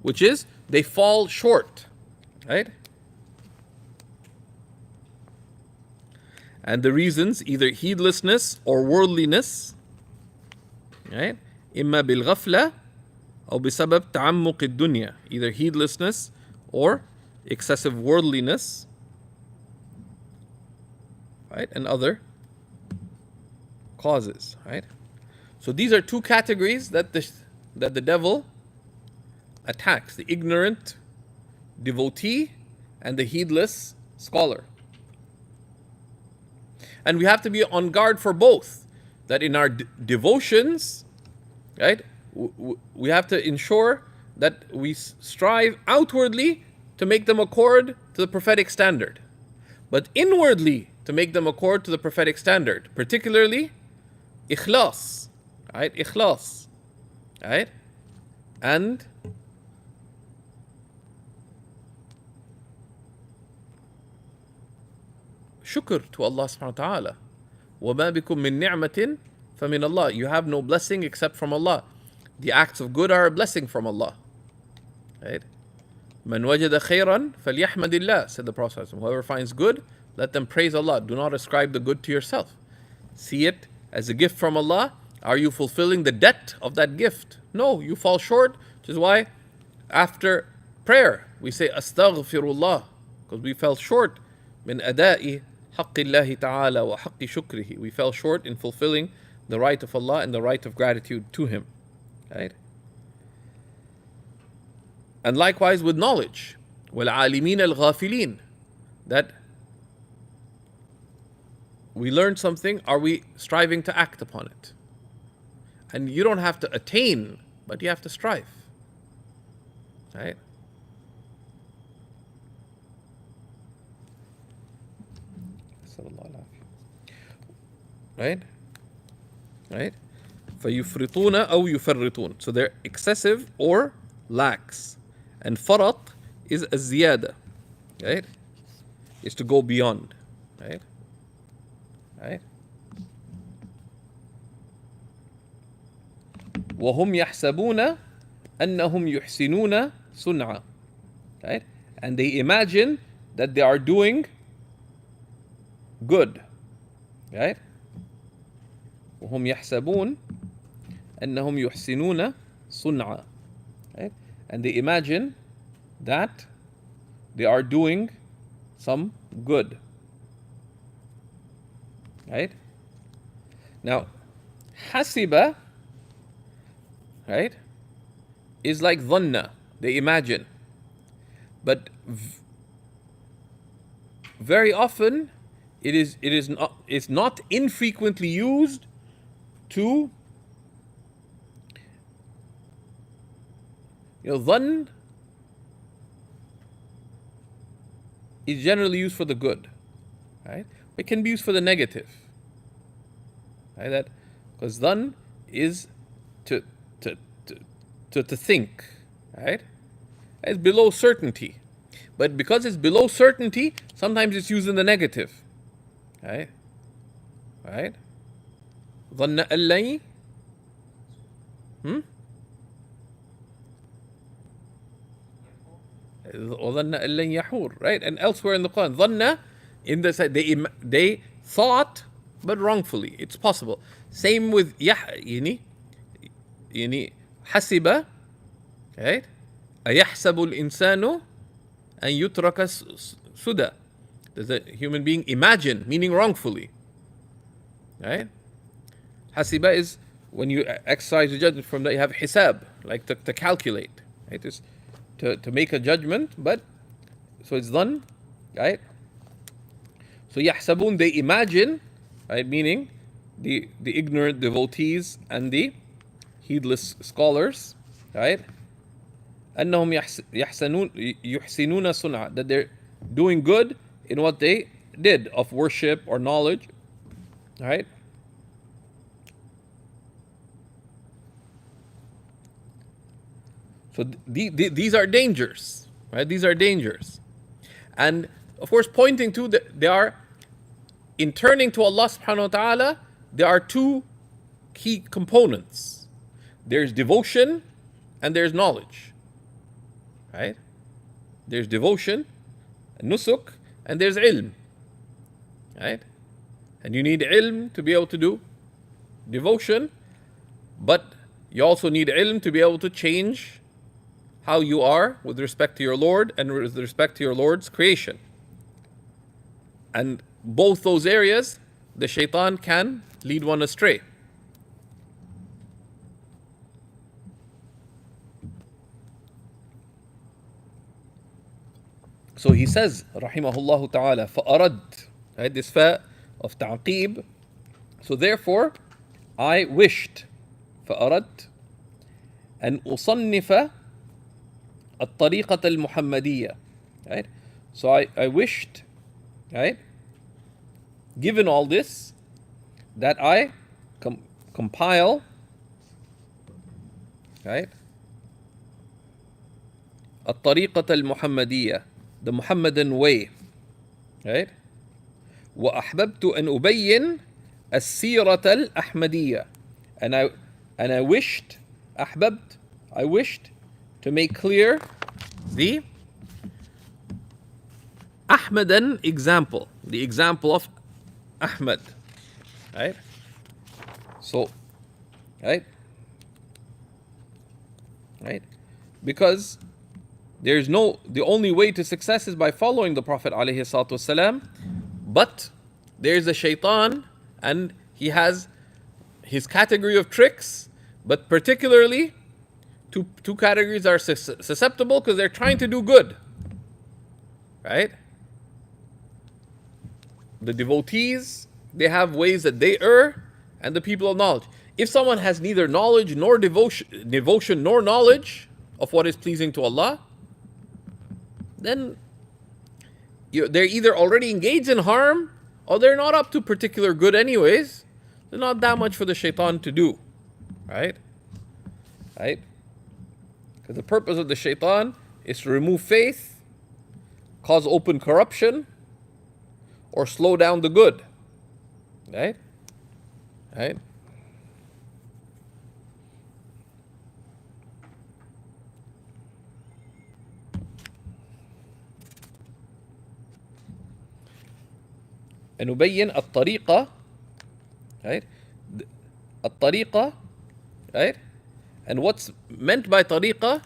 Which is they fall short, right? And the reasons, either heedlessness or worldliness, right? إما بالغفلة أو بسبب تعمق الدنيا, either heedlessness or excessive worldliness. right? And other causes, right? So these are two categories that the devil attacks: the ignorant devotee and the heedless scholar. And we have to be on guard for both. That in our devotions, right, we have to ensure that we strive outwardly to make them accord to the prophetic standard, but inwardly to make them accord to the prophetic standard, particularly ikhlas, right? Ikhlas, right? And shukr to Allah subhanahu wa ta'ala. وَمَا بِكُم مِّن نِعْمَةٍ فَمِنَ اللَّهِ. You have no blessing except from Allah. The acts of good are a blessing from Allah. Right? مَنْ وَجَدَ خَيْرًا فَلْيَحْمَدِ اللَّهِ, said the Prophet. Whoever finds good, let them praise Allah. Do not ascribe the good to yourself. See it as a gift from Allah. Are you fulfilling the debt of that gift? No, you fall short, which is why after prayer we say astaghfirullah, because we fell short min ada'i haqqillahi ta'ala wa haqqi shukrihi. We fell short in fulfilling the right of Allah and the right of gratitude to Him. Right? And likewise with knowledge. وَالْعَالِمِينَ الْغَافِلِينَ. That we learned something, are we striving to act upon it? And you don't have to attain, but you have to strive. Right? Right? Right? فَيُفْرِطُونَ أَوْ يُفَرِّطُونَ. So they're excessive or lax. And farat is a ziyada. Right? Is to go beyond. Right? Right? وَهُمْ يَحْسَبُونَ أَنَّهُمْ يُحْسِنُونَ صُنْعًا. Right? And they imagine that they are doing good. Right? وَهُمْ يَحْسَبُونَ أَنَّهُمْ يُحْسِنُونَ صُنْعًا. Right? And they imagine that they are doing some good. Right? Now, hasiba, right, is like dhanna, they imagine. But very often it's not infrequently used to, dhann is generally used for the good, right? It can be used for the negative, right? That because dhann is to think, right? It's below certainty, but because it's below certainty, sometimes it's used in the negative, right? Right? ظن أن لن وظن أن لن يحور, right? And elsewhere in the Quran, ظن, in the side, they thought, but wrongfully. It's possible. Same with يعني حسب, right? أيحسب الإنسان أن يترك سدى. Does a human being imagine, meaning wrongfully, right? Hasiba is when you exercise your judgment from that, you have hisab, like to calculate, right? It's to make a judgment, but so it's done, right? So yahsabun, they imagine, right? Meaning the ignorant devotees and the heedless scholars, right? أنهم يحسنون صنعا, that they're doing good in what they did of worship or knowledge, right? So these are dangers, right? These are dangers. And of course, pointing to that, they are, in turning to Allah subhanahu wa ta'ala, there are two key components. There's devotion and there's knowledge, right? There's devotion, nusuk, and there's ilm, right? And you need ilm to be able to do devotion, but you also need ilm to be able to change how you are with respect to your Lord and with respect to your Lord's creation. And both those areas, the shaitan can lead one astray. So he says, rahimahullah ta'ala, فَأَرَدْ, right, this fa of ta'qib. So therefore, I wished, فأردت أن أصنف الطريقة المحمدية, right? So I wished, right, given all this, that I compile, right, الطريقة المحمدية, the Muhammadan way, right? وأحببت أن أبين السيرة الأحمدية, and I wished, أحببت, I wished to make clear the Ahmedan example, the example of Ahmed, right? So, right, because there's no, the only way to success is by following the Prophet alayhi salatu wasalam, but there's a shaitan and he has his category of tricks, but particularly two categories are susceptible because they're trying to do good, right? The devotees, they have ways that they err, and the people of knowledge. If someone has neither knowledge nor devotion nor knowledge of what is pleasing to Allah, then they're either already engaged in harm or they're not up to particular good anyways. There's not that much for the shaitan to do, right? Right? Because the purpose of the shaitan is to remove faith, cause open corruption, or slow down the good, right? Right? And نبين الطريقة, right? الطريقة, right? And what's meant by tariqa,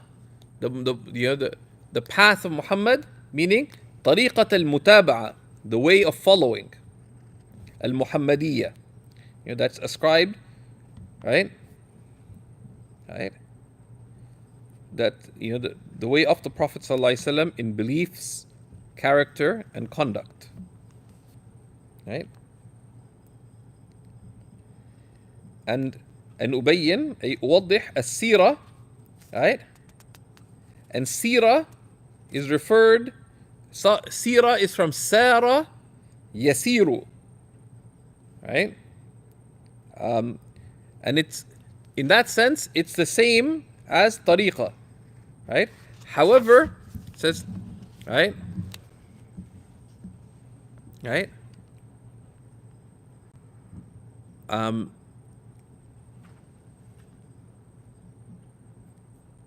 the path of Muhammad, meaning طريقة المتابعة, the way of following, al-Muhammadiyya, that's ascribed, right? Right? That the way of the Prophet ﷺ in beliefs, character, and conduct, right? And أبين أي أوضح السيرة, right? And sira is referred, sira is from sara yasiru, right? And it's, in that sense, it's the same as tariqa, right? However, it says, right? Right?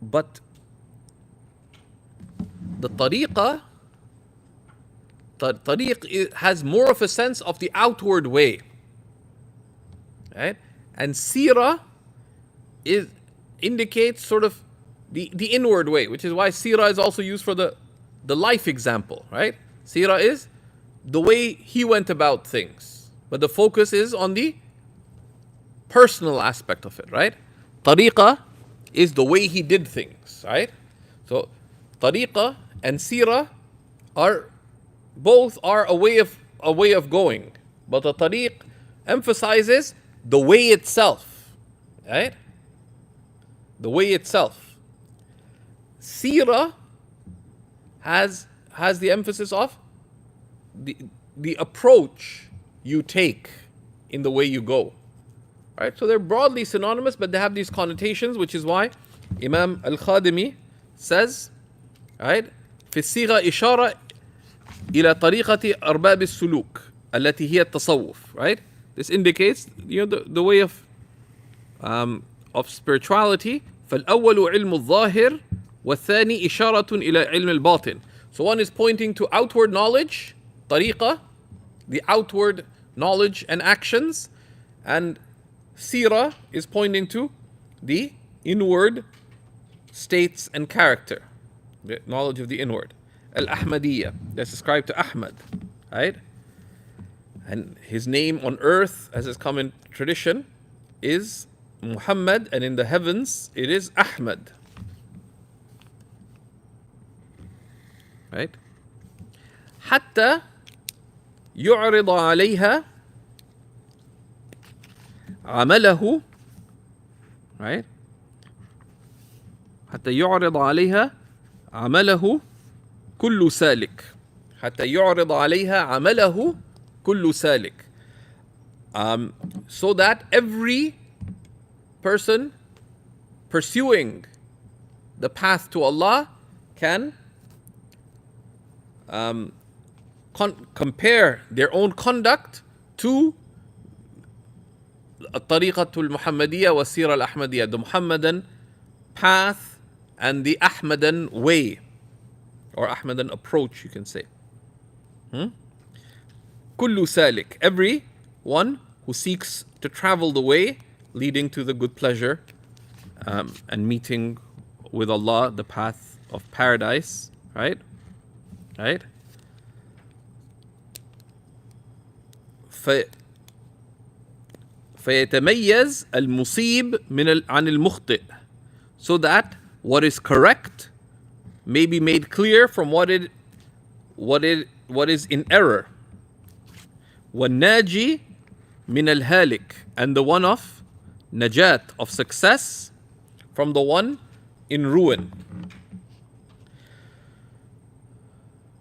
But the tariqa, tariq has more of a sense of the outward way, right? And sira indicates sort of the inward way, which is why sira is also used for the life example, right? Sira is the way he went about things, but the focus is on the personal aspect of it, right? Tariqa is the way he did things, right? So tariqa and sira are both a way of going, but the tariq emphasizes the way itself, right? The way itself. Sira has the emphasis of the approach you take in the way you go, right? So they're broadly synonymous, but they have these connotations, which is why Imam Al-Khadimi says, right, في الصيغة إشارة إلى طريقة أرباب السلوك التي هي التصوف, right? This indicates the way of spirituality. فالأول علم الظاهر والثاني إشارة إلى علم الباطن. So one is pointing to outward knowledge, tariqa, the outward knowledge and actions, and sira is pointing to the inward states and character, the knowledge of the inward. Al-Ahmadiyya, that's ascribed to Ahmed, right? And his name on earth, as has come in tradition, is Muhammad, and in the heavens it is Ahmed. Right? حتى يعرض عليها عمله. Right? حتى يعرض عليها عمله كل سالك. حتى يعرض عليها عمله كل سالك. So that every person pursuing the path to Allah can compare their own conduct to Tariqa al-Muhammadiyya wa serie al-Ahmadiyya, the Muhammadan path and the Ahmedan way, or Ahmedan approach, you can say. Kullu salik, every one who seeks to travel the way leading to the good pleasure and meeting with Allah, the path of paradise, right? Right? فيتميز المصيب عن المخطئ, so that what is correct may be made clear from what is in error. والناجي من الهالك, and the one of najat, of success, from the one in ruin.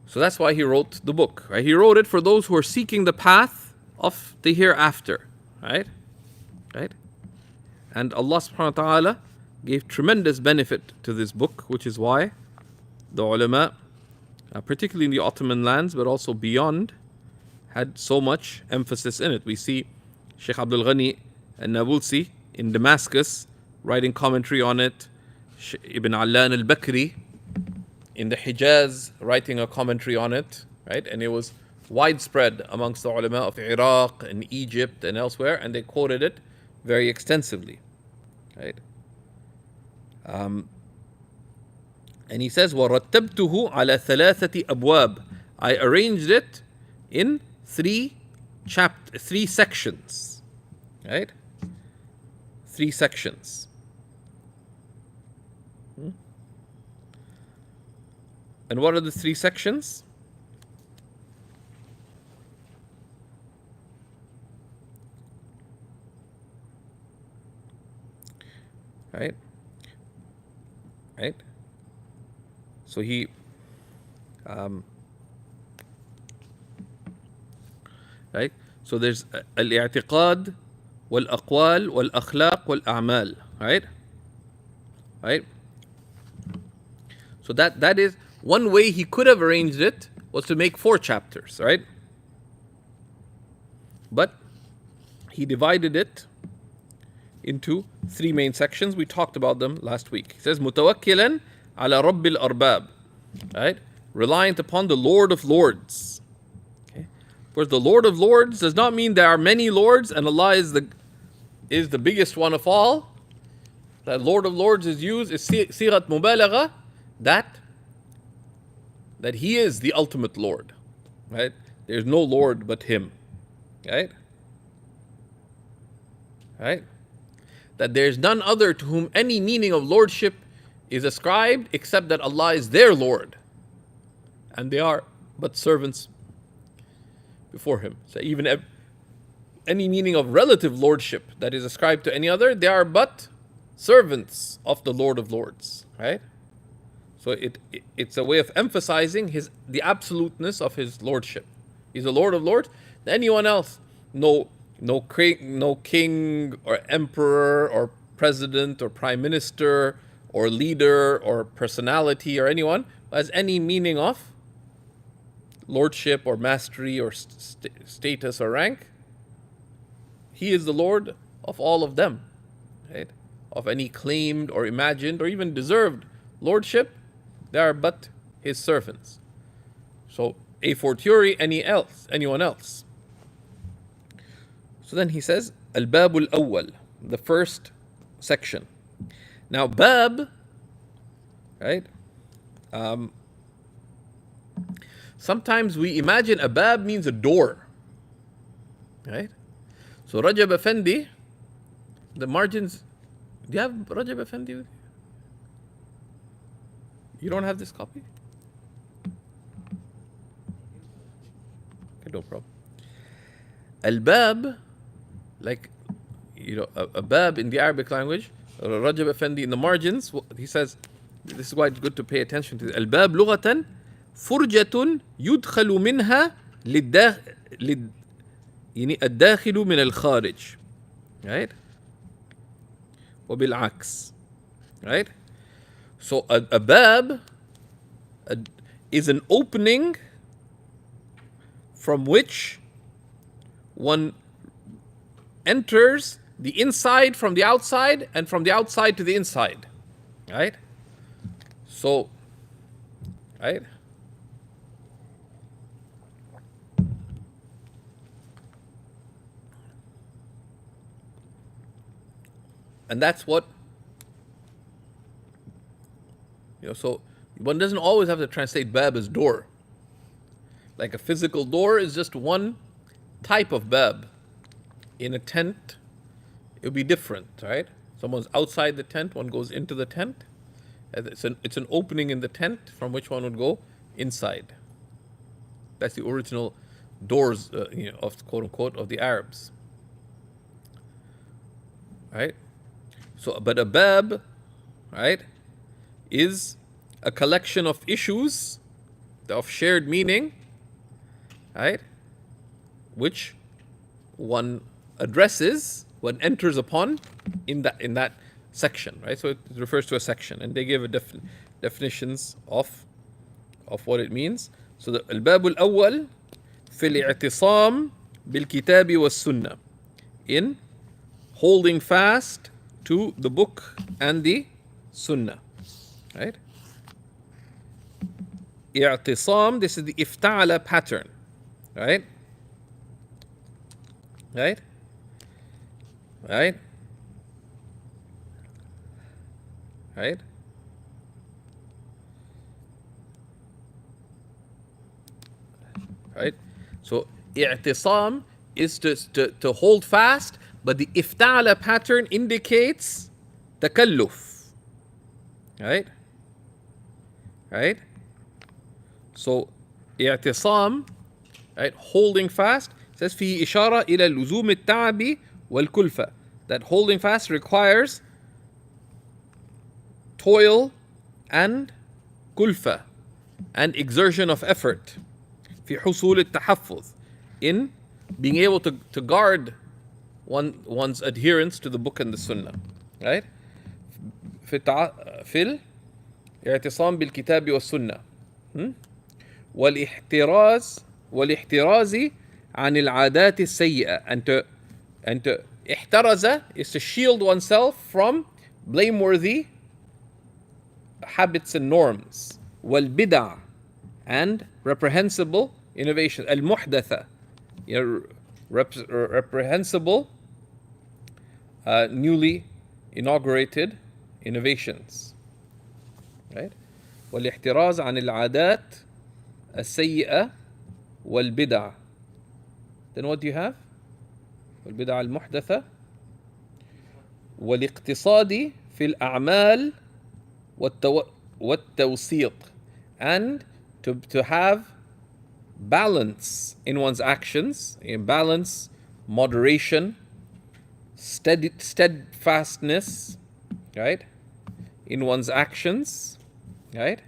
So that's why he wrote the book, right? He wrote it for those who are seeking the path of the hereafter, right? Right? And Allah subhanahu wa ta'ala gave tremendous benefit to this book, which is why the ulama, particularly in the Ottoman lands, but also beyond, had so much emphasis in it. We see Shaykh Abdul Ghani al-Nabulsi in Damascus writing commentary on it, Ibn Allan al-Bakri in the Hijaz writing a commentary on it, right? And it was widespread amongst the ulama of Iraq and Egypt and elsewhere, and they quoted it very extensively, right? And he says, وَرَتَّبْتُهُ عَلَى ثَلَاثَةِ أَبْوَابٍ, I arranged it in three sections, right? 3 sections. And what are the 3 sections? Right? Right? So he right? So there's al-i'tiqad wal-aqwal wal-akhlaq wal-a'mal, right? Right? So that is one way he could have arranged it, was to make 4 chapters, right? But he divided it into 3 main sections. We talked about them last week. He says, متوكلا على رب الأرباب, right? Reliant upon the Lord of Lords. Okay. Of course, the Lord of Lords does not mean there are many lords and Allah is the biggest one of all. That Lord of Lords is used, is sigat mubalagha, that He is the ultimate Lord, right? There's no Lord but Him, right? Right? That there's none other to whom any meaning of lordship is ascribed except that Allah is their Lord, and they are but servants before Him. So even any meaning of relative lordship that is ascribed to any other, they are but servants of the Lord of Lords, right? So it's a way of emphasizing the absoluteness of His lordship. He's the Lord of Lords. Anyone else, no king or emperor or president or prime minister or leader or personality or anyone has any meaning of lordship or mastery or status or rank. He is the Lord of all of them, right? Of any claimed or imagined or even deserved lordship, they are but His servants. So a fortiori anyone else. So then he says, Al-Bab al-Awwal, the first section. Now, Bab, right? Sometimes we imagine a Bab means a door, Right? So Rajab Effendi, the margins. Do you have Rajab Effendi with you? You don't have this copy? Okay, no problem. Al-Bab, like, a Bab in the Arabic language, Rajab Effendi in the margins, he says, this is why it's good to pay attention to this. Al-Bab لغة فرجة يدخل منها يعني الداخل من الخارج. Right? وبالعكس. Right? So a bab is an opening from which one enters the inside from the outside and from the outside to the inside. Right? So, right? And that's what, so one doesn't always have to translate bab as door. Like a physical door is just one type of bab. In a tent, it would be different, right? Someone's outside the tent, one goes into the tent. It's an opening in the tent from which one would go inside. That's the original doors, of quote unquote, of the Arabs. Right? So, but a bab, right, is a collection of issues of shared meaning, right, which one addresses, one enters upon in that section, right? So it refers to a section, and they give definitions of what it means. So the الباب الأول في الاعتصام بالكتاب والسنة, in holding fast to the book and the sunnah, right? اعتصام, this is the ifta'ala pattern, right? Right? Right? Right? Right? So i'tisam is to hold fast, but the ifta'ala pattern indicates takalluf. Right? Right? So i'tisam, right, holding fast, says فيه إشارة إلى لزوم التعب والكلفة, that holding fast requires toil and kulfa and exertion of effort. في حصول التحفظ, in being able to guard one's adherence to the book and the sunnah. Right? في الاعتصام بالكتاب والسنة والاحتراز عن العادات السيئة, and to احترز is to shield oneself from blameworthy habits and norms. والبدع, and reprehensible innovation. المحدثة, reprehensible newly inaugurated innovations. Right? والاحتراز عن العادات السيئة والبدع. Then what do you have? والبدع المحدثة والاقتصاد في الأعمال والتوسيط, and to have balance in one's actions, in balance, moderation, steadfastness, right, in one's actions, right,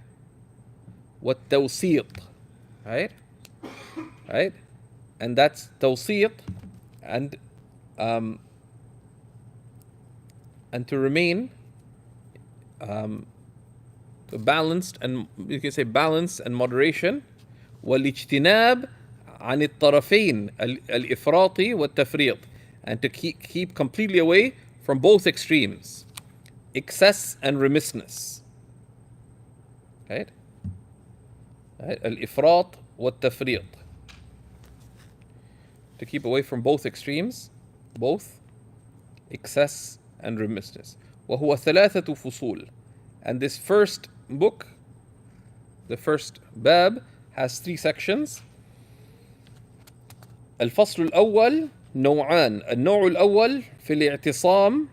والتوسيط, right, right, and that's tawsiq, and to remain balanced, and you can say balance and moderation. والاجتناب عن الطرفين الإفراط والتفريط, and to keep completely away from both extremes, excess and remissness. Right? Right? الإفراط والتفريط, to keep away from both extremes, both excess and remissness. وهو ثلاثة فصول, and this first book, the first bab, has 3 sections. الفصل الأول نوعان. النوع الأول في الاعتصام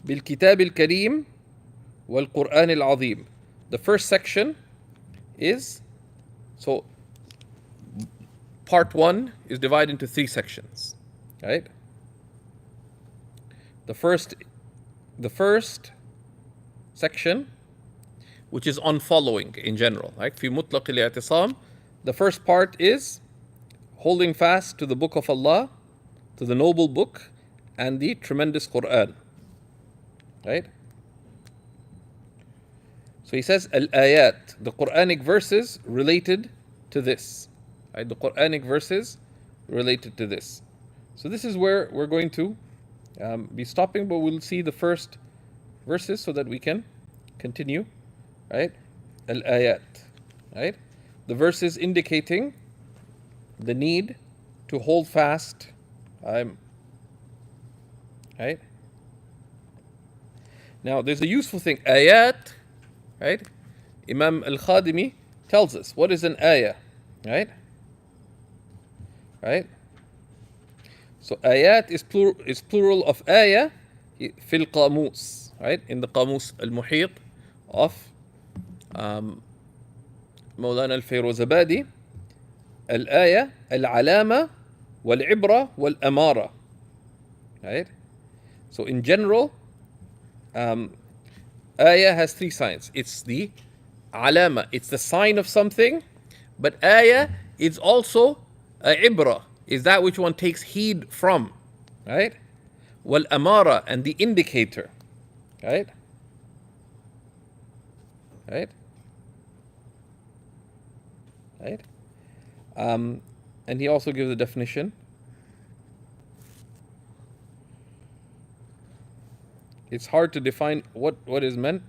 بالكتاب الكريم والقرآن العظيم. The first section is, so part 1 is divided into 3 sections, right? The first section, which is on following in general, right? في مطلق الاعتصام, the first part is holding fast to the book of Allah, to the noble book and the tremendous Quran, right? So he says al-ayat, the Quranic verses related to this, right? The Quranic verses related to this. So this is where we're going to be stopping, but we'll see the first verses so that we can continue, right? Al-ayat, right? The verses indicating the need to hold fast, right? Now there's a useful thing, ayat, right? Imam al-Khadimi tells us what is an ayah, right? Right? So ayat is plural of ayah fil qamus, right? In the qamus al-muhit of Mawlana al-Fayruzabadi, al-ayah al-alama wal-ibra wal-amara, right? So in general, ayah has 3 signs. It's the alama, it's the sign of something, but ayah is also a ibra, is that which one takes heed from, right? Wal amara, and the indicator, right? Right? Right? And he also gives a definition. It's hard to define what is meant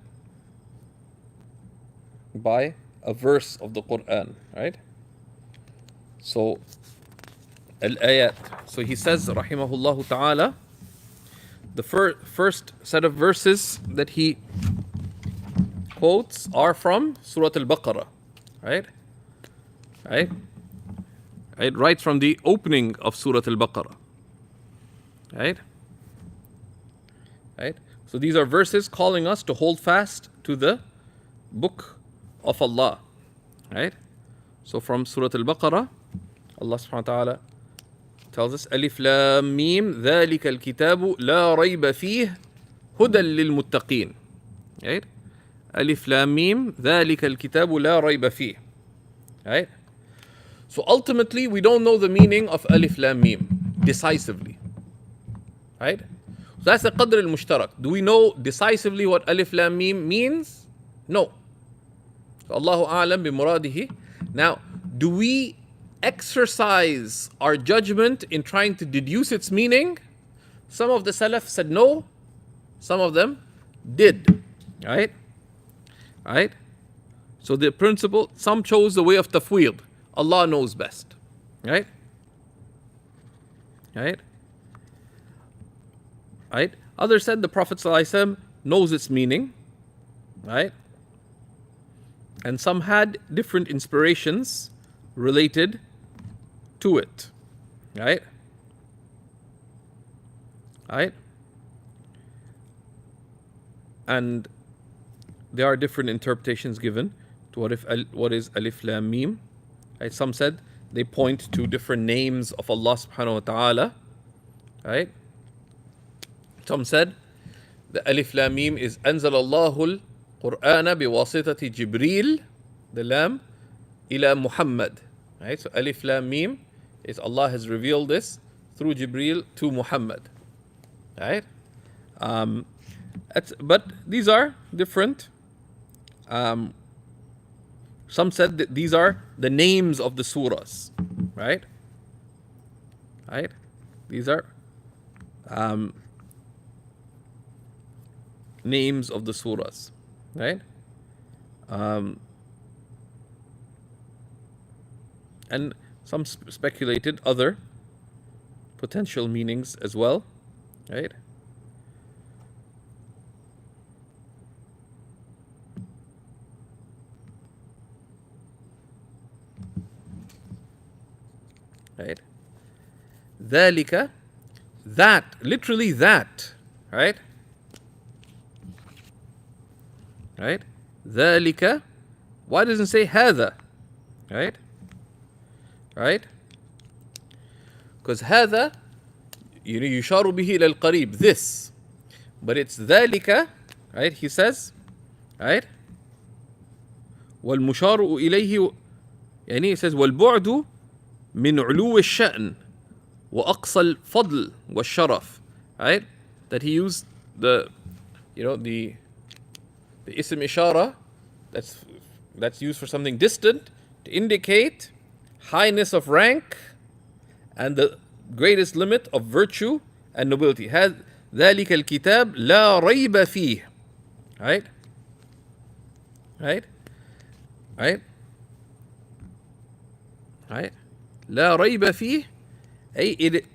by a verse of the Quran, right? So al-ayat. So he says, rahimahullah ta'ala, the first set of verses that he quotes are from Surah Al-Baqarah, right? Right? Right from the opening of Surah Al-Baqarah, right? Right? So these are verses calling us to hold fast to the book of Allah, right? So from Surah Al-Baqarah, Allah subhanahu wa ta'ala tells us, Alif Lam Mim, ذَلِكَ الْكِتَابُ لَا رَيْبَ فِيهِ هُدًى لِلْمُتَّقِينَ, right? Alif Lam Mim, ذَلِكَ الْكِتَابُ لَا رَيْبَ فِيهِ, right? So ultimately, we don't know the meaning of Alif Lam Mim decisively, right? So that's the qadr al-mushtarak. Do we know decisively what Alif Lam Mim means? No. So Allahu a'lam bi muradihi. Now, do we exercise our judgment in trying to deduce its meaning? Some of the Salaf said no, some of them did, right? Right? So the principle, some chose the way of tafweed. Allah knows best, right? Right? Right? Others said the Prophet ﷺ knows its meaning, right? And some had different inspirations related to it, right? Right? And there are different interpretations given to what is Alif Lam Mim. Right? Some said they point to different names of Allah subhanahu wa ta'ala, right? Some said the Alif Lam Mim is أنزل الله القرآن بواسطة جبريل, the Lam, ila Muhammad, right? So Alif Lam Mim is Allah has revealed this through Jibreel to Muhammad, right? But these are different. Some said that these are the names of the surahs, right? Right? These are names of the surahs, right? And some speculated other potential meanings as well, right? Right? ذلك, that, literally that, right? Right? ذلك, why doesn't it say هذا? Right? Right? Because هذا, يشار به إلى القريب, this. But it's ذلك, right? He says, right? والمشار إليه, يعني he says والبعد من علو الشأن وأقصى الفضل والشرف, right? That he used the ism ishara that's used for something distant to indicate highness of rank and the greatest limit of virtue and nobility. ذلك الكتاب لا ريب فيه, right? Right? Right? Right? لا ريب فيه,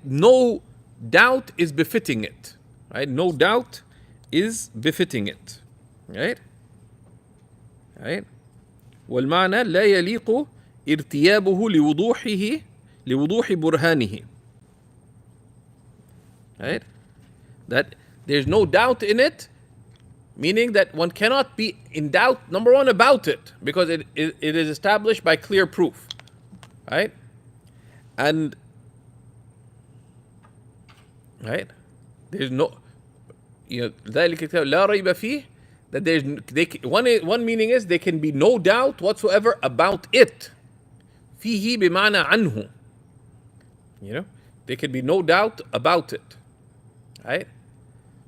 no doubt is befitting it, right? No doubt is befitting it, right? Right? والمعنى لا يليق ارتيابه لوضوح برهانه, right? That there's no doubt in it, meaning that one cannot be in doubt, number one, about it, because it is established by clear proof, right? And right, there's no, ذلك الكتاب لا ريب فيه, that there's one meaning is there can be no doubt whatsoever about it. فيه بمعنى عنه, there can be no doubt about it, right?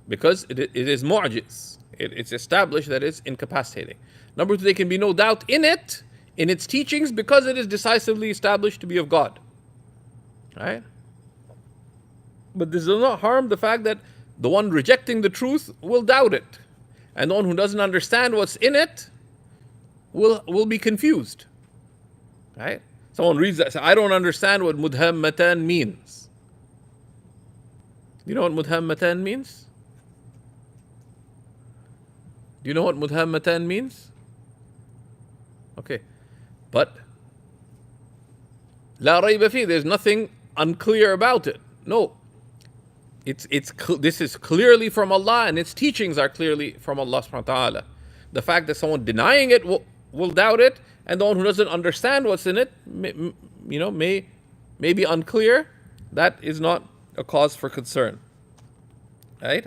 Because it is mu'jiz. It's established that it's incapacitating. Number two, there can be no doubt in it, in its teachings, because it is decisively established to be of God, right? But this does not harm the fact that the one rejecting the truth will doubt it, and the one who doesn't understand what's in it will be confused, right? Someone reads that, says, I don't understand what Muhammadiyya means. You know what Muhammadiyya means? Do you know what Muhammadiyya means? Okay, but لا ريب فيه, there's nothing unclear about it. No, this is clearly from Allah, and its teachings are clearly from Allah subhanahu wa ta'ala. The fact that someone denying it will doubt it, and the one who doesn't understand what's in it may be unclear, that is not a cause for concern, right?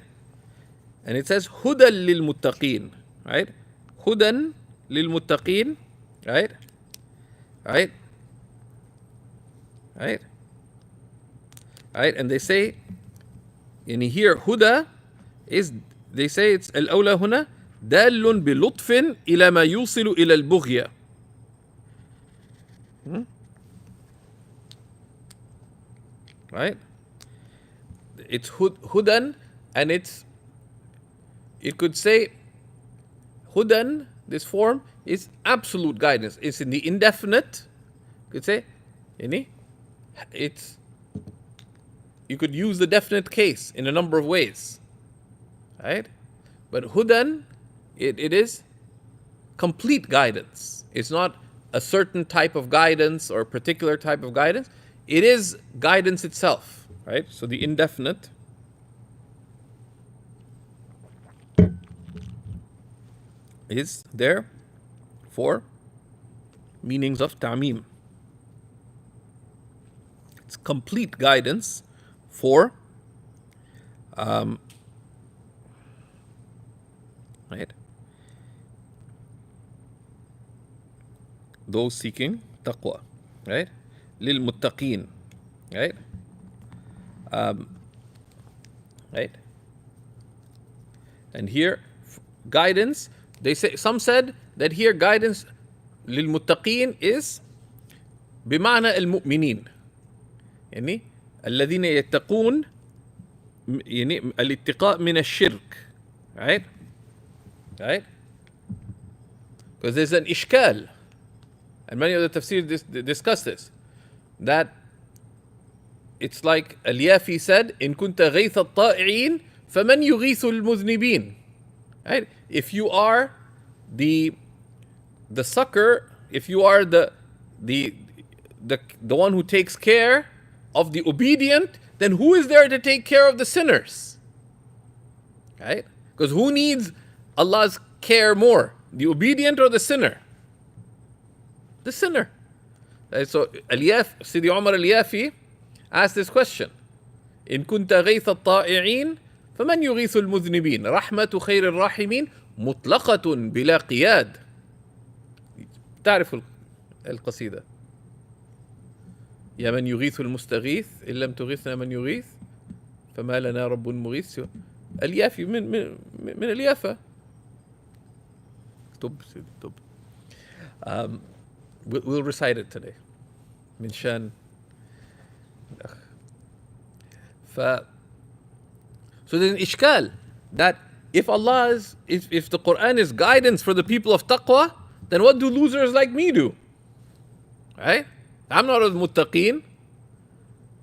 And it says هدى للمتقين, right? هدى للمتقين, right? Right? Right? Right? And they say, and here huda is, they say it's الأولى هنا دال بلطف إلى ما يوصل إلى البغية. Right? It's hudan, and it could say hudan, this form is absolute guidance. It's in the indefinite. You could say, you could use the definite case in a number of ways, right? But hudan, it is complete guidance. It's not a certain type of guidance or a particular type of guidance. It is guidance itself, right? So the indefinite is there for meanings of ta'mim. It's complete guidance for right, those seeking taqwa, right? للمتقين, right? Right? And here, guidance, some said that here guidance للمتقين is بمعنى المؤمنين, يعني الذين يتقون, يعني الاتقاء من الشرك, right? Right? Because there's an ishkal, and many of the tafsir discuss this, that it's like Al-Yafi said, إن كنت غيث الطائعين فمن يغيث المذنبين. Right? If you are the sucker, if you are the one who takes care of the obedient, then who is there to take care of the sinners? Right? Because who needs Allah's care more? The obedient or the sinner? The sinner. Right? So Sidi Umar al-Yafi asked this question. إن كنت غيث الطائعين فمن يغيث المذنبين رحمة خير الراحمين مطلقة بلا قياد. تعرف القصيدة يا من يغيث المستغيث إن لم تغيثنا من يغيث فما لنا رب مغيث. اليافي من اليافة. طب we'll recite it today من شان. So there's an ishkal that if the Quran is guidance for the people of taqwa, then what do losers like me do? Right? I'm not a muttaqeen.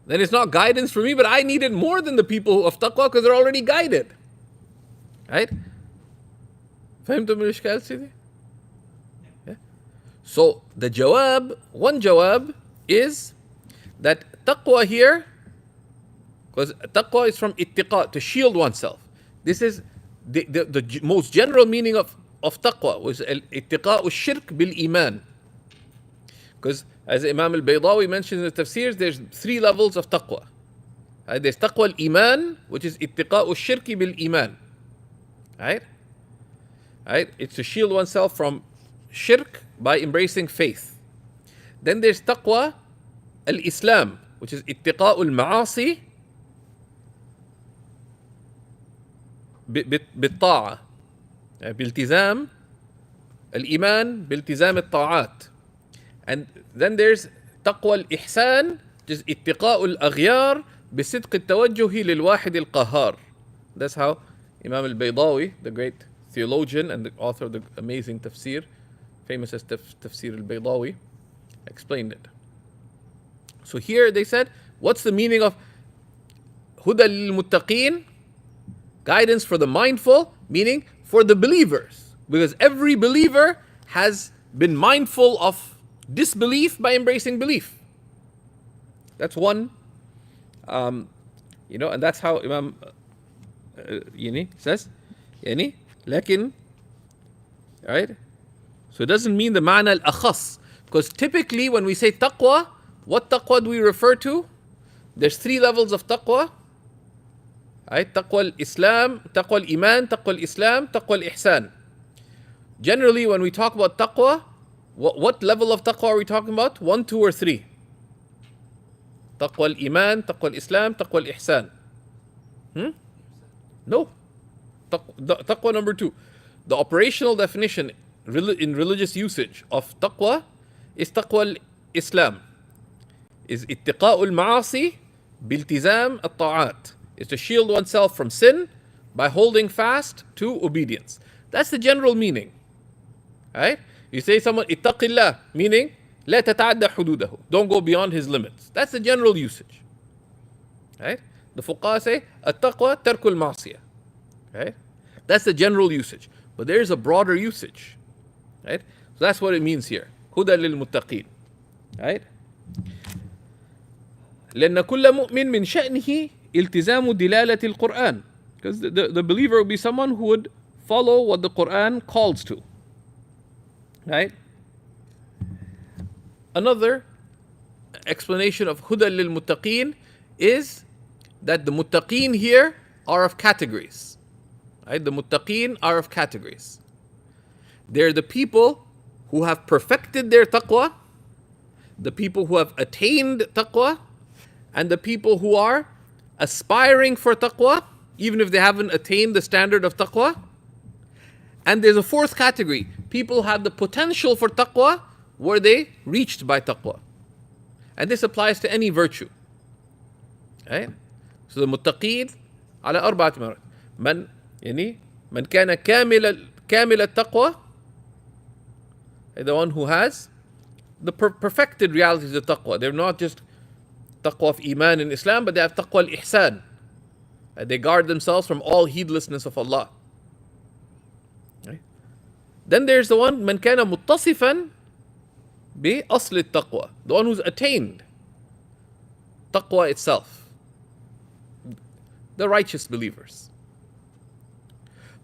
Then it's not guidance for me, but I need it more than the people of taqwa because they're already guided. Right? فهمتم الإشكال سيدي? Yeah. So one jawab is that taqwa here, because taqwa is from ittiqa, to shield oneself. This is the most general meaning of taqwa, was ittiqa shirk bil iman. Because as Imam al-Baydawi mentions in the tafsirs, there's 3 levels of taqwa. Right? There's taqwa al-iman, which is ittiqa shirk bil iman. Right? It's to shield oneself from shirk by embracing faith. Then there's taqwa al-Islam, which is ittiqa al-ma'asi بالطاعة بالتزام الإيمان بالتزام الطاعات. And then there's تقوى الإحسان which is اتقاء الأغيار بصدق التوجه للواحد القهار. That's how Imam al-Baydawi, the great theologian and the author of the amazing tafsir, famous as tafsir al-Baydawi, explained it. So here they said, what's the meaning of هدى للمتقين? Guidance for the mindful, meaning for the believers. Because every believer has been mindful of disbelief by embracing belief. That's one, and that's how Imam says, لكن, right? So it doesn't mean the ma'na al-akhas. Because typically when we say taqwa, what taqwa do we refer to? There's 3 levels of taqwa. Right? Taqwa al-Islam, taqwa al-Iman, taqwa al-Islam, taqwa al-Ihsan. Generally, when we talk about taqwa, what level of taqwa are we talking about? 1, 2, or 3? Taqwa al-Iman, taqwa al-Islam, taqwa al-Ihsan. No. Taqwa number 2. The operational definition in religious usage of taqwa is taqwa al-Islam. Is ittiqa'ul ma'asi biltizam at-ta'at. Is to shield oneself from sin by holding fast to obedience. That's the general meaning. Right? You say someone ittaqillah, meaning لا تتعدى حدوده. Don't go beyond his limits. That's the general usage. Right? The fuqaha say التقوى ترك المعصية. Right? That's the general usage. But there is a broader usage. Right? So that's what it means here. هدى للمتقين. Right? لأن كل مؤمن من شأنه التزام دلالة القرآن. Because the believer will be someone who would follow what the Quran calls to. Right? Another explanation of huda lil muttaqeen is that the muttaqeen here are of categories. Right? The muttaqeen are of categories. They're the people who have perfected their taqwa, the people who have attained taqwa, and the people who are aspiring for taqwa, even if they haven't attained the standard of taqwa. And there's a 4th category. People have the potential for taqwa were they reached by taqwa. And this applies to any virtue. Right? So the muttaqeen على 4 مرات. من كان كامل التقوى, the one who has the perfected realities of taqwa. They're not just taqwa of iman in Islam, but they have taqwa al-ihsan. They guard themselves from all heedlessness of Allah. Right? Then there's the one من كان متصفا بأصل التقوى, the one who's attained taqwa itself. the righteous believers.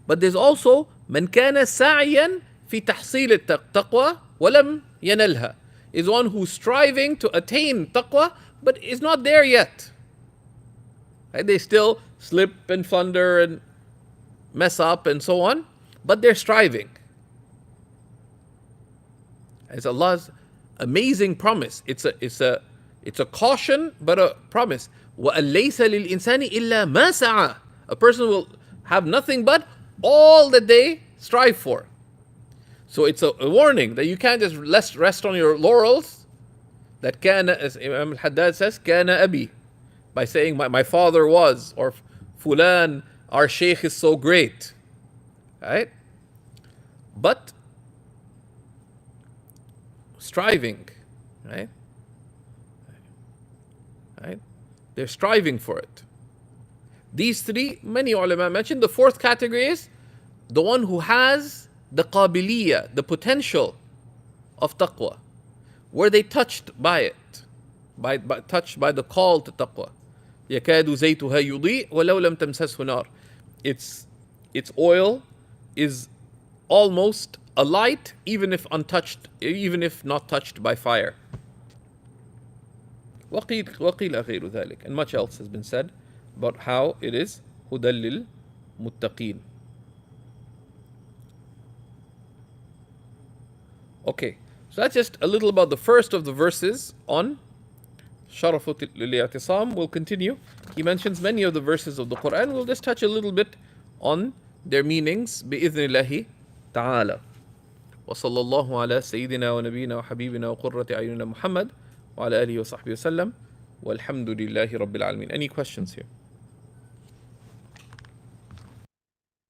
But there's also من كان سعيا في تحصيل التقوى ولم ينلها, is one who's striving to attain taqwa but is not there yet. Right? They still slip and flounder and mess up and so on, but they're striving. It's Allah's amazing promise. It's a caution, but a promise. وَأَن لَيْسَ لِلْإِنسَانِ إِلَّا مَا سَعَى. A person will have nothing but all that they strive for. So it's a warning that you can't just rest on your laurels. That kana, as Imam al-Haddad says, kana abi, by saying my father was, or fulan, our Shaykh is so great. Right? But striving, right? Right? They're striving for it. These three, many ulama mentioned. The fourth category is the one who has the qabiliyah, the potential of taqwa. Were they touched by it? Touched by the call to taqwa. يَكَادُ زَيْتُهَا يُضِيء وَلَوْ لَمْ تَمْسَسْهُ نَارٌ. Its oil is almost a light, even if untouched, even if not touched by fire. وَقِيلَ غَيْرُ ذَلِكَ. And much else has been said about how it is هُدًى لِلْمُتَّقِينَ. Okay, so that's just a little about the first of the verses on Sharafut al-i'tisam. We'll continue. He mentions many of the verses of the Quran. We'll just touch a little bit on their meanings بإذن الله تعالى. وصلى الله على سيدنا ونبينا وحبيبنا وقرة أعيننا محمد وعلى آله وصحبه وسلم والحمد لله رب العالمين. Any questions here?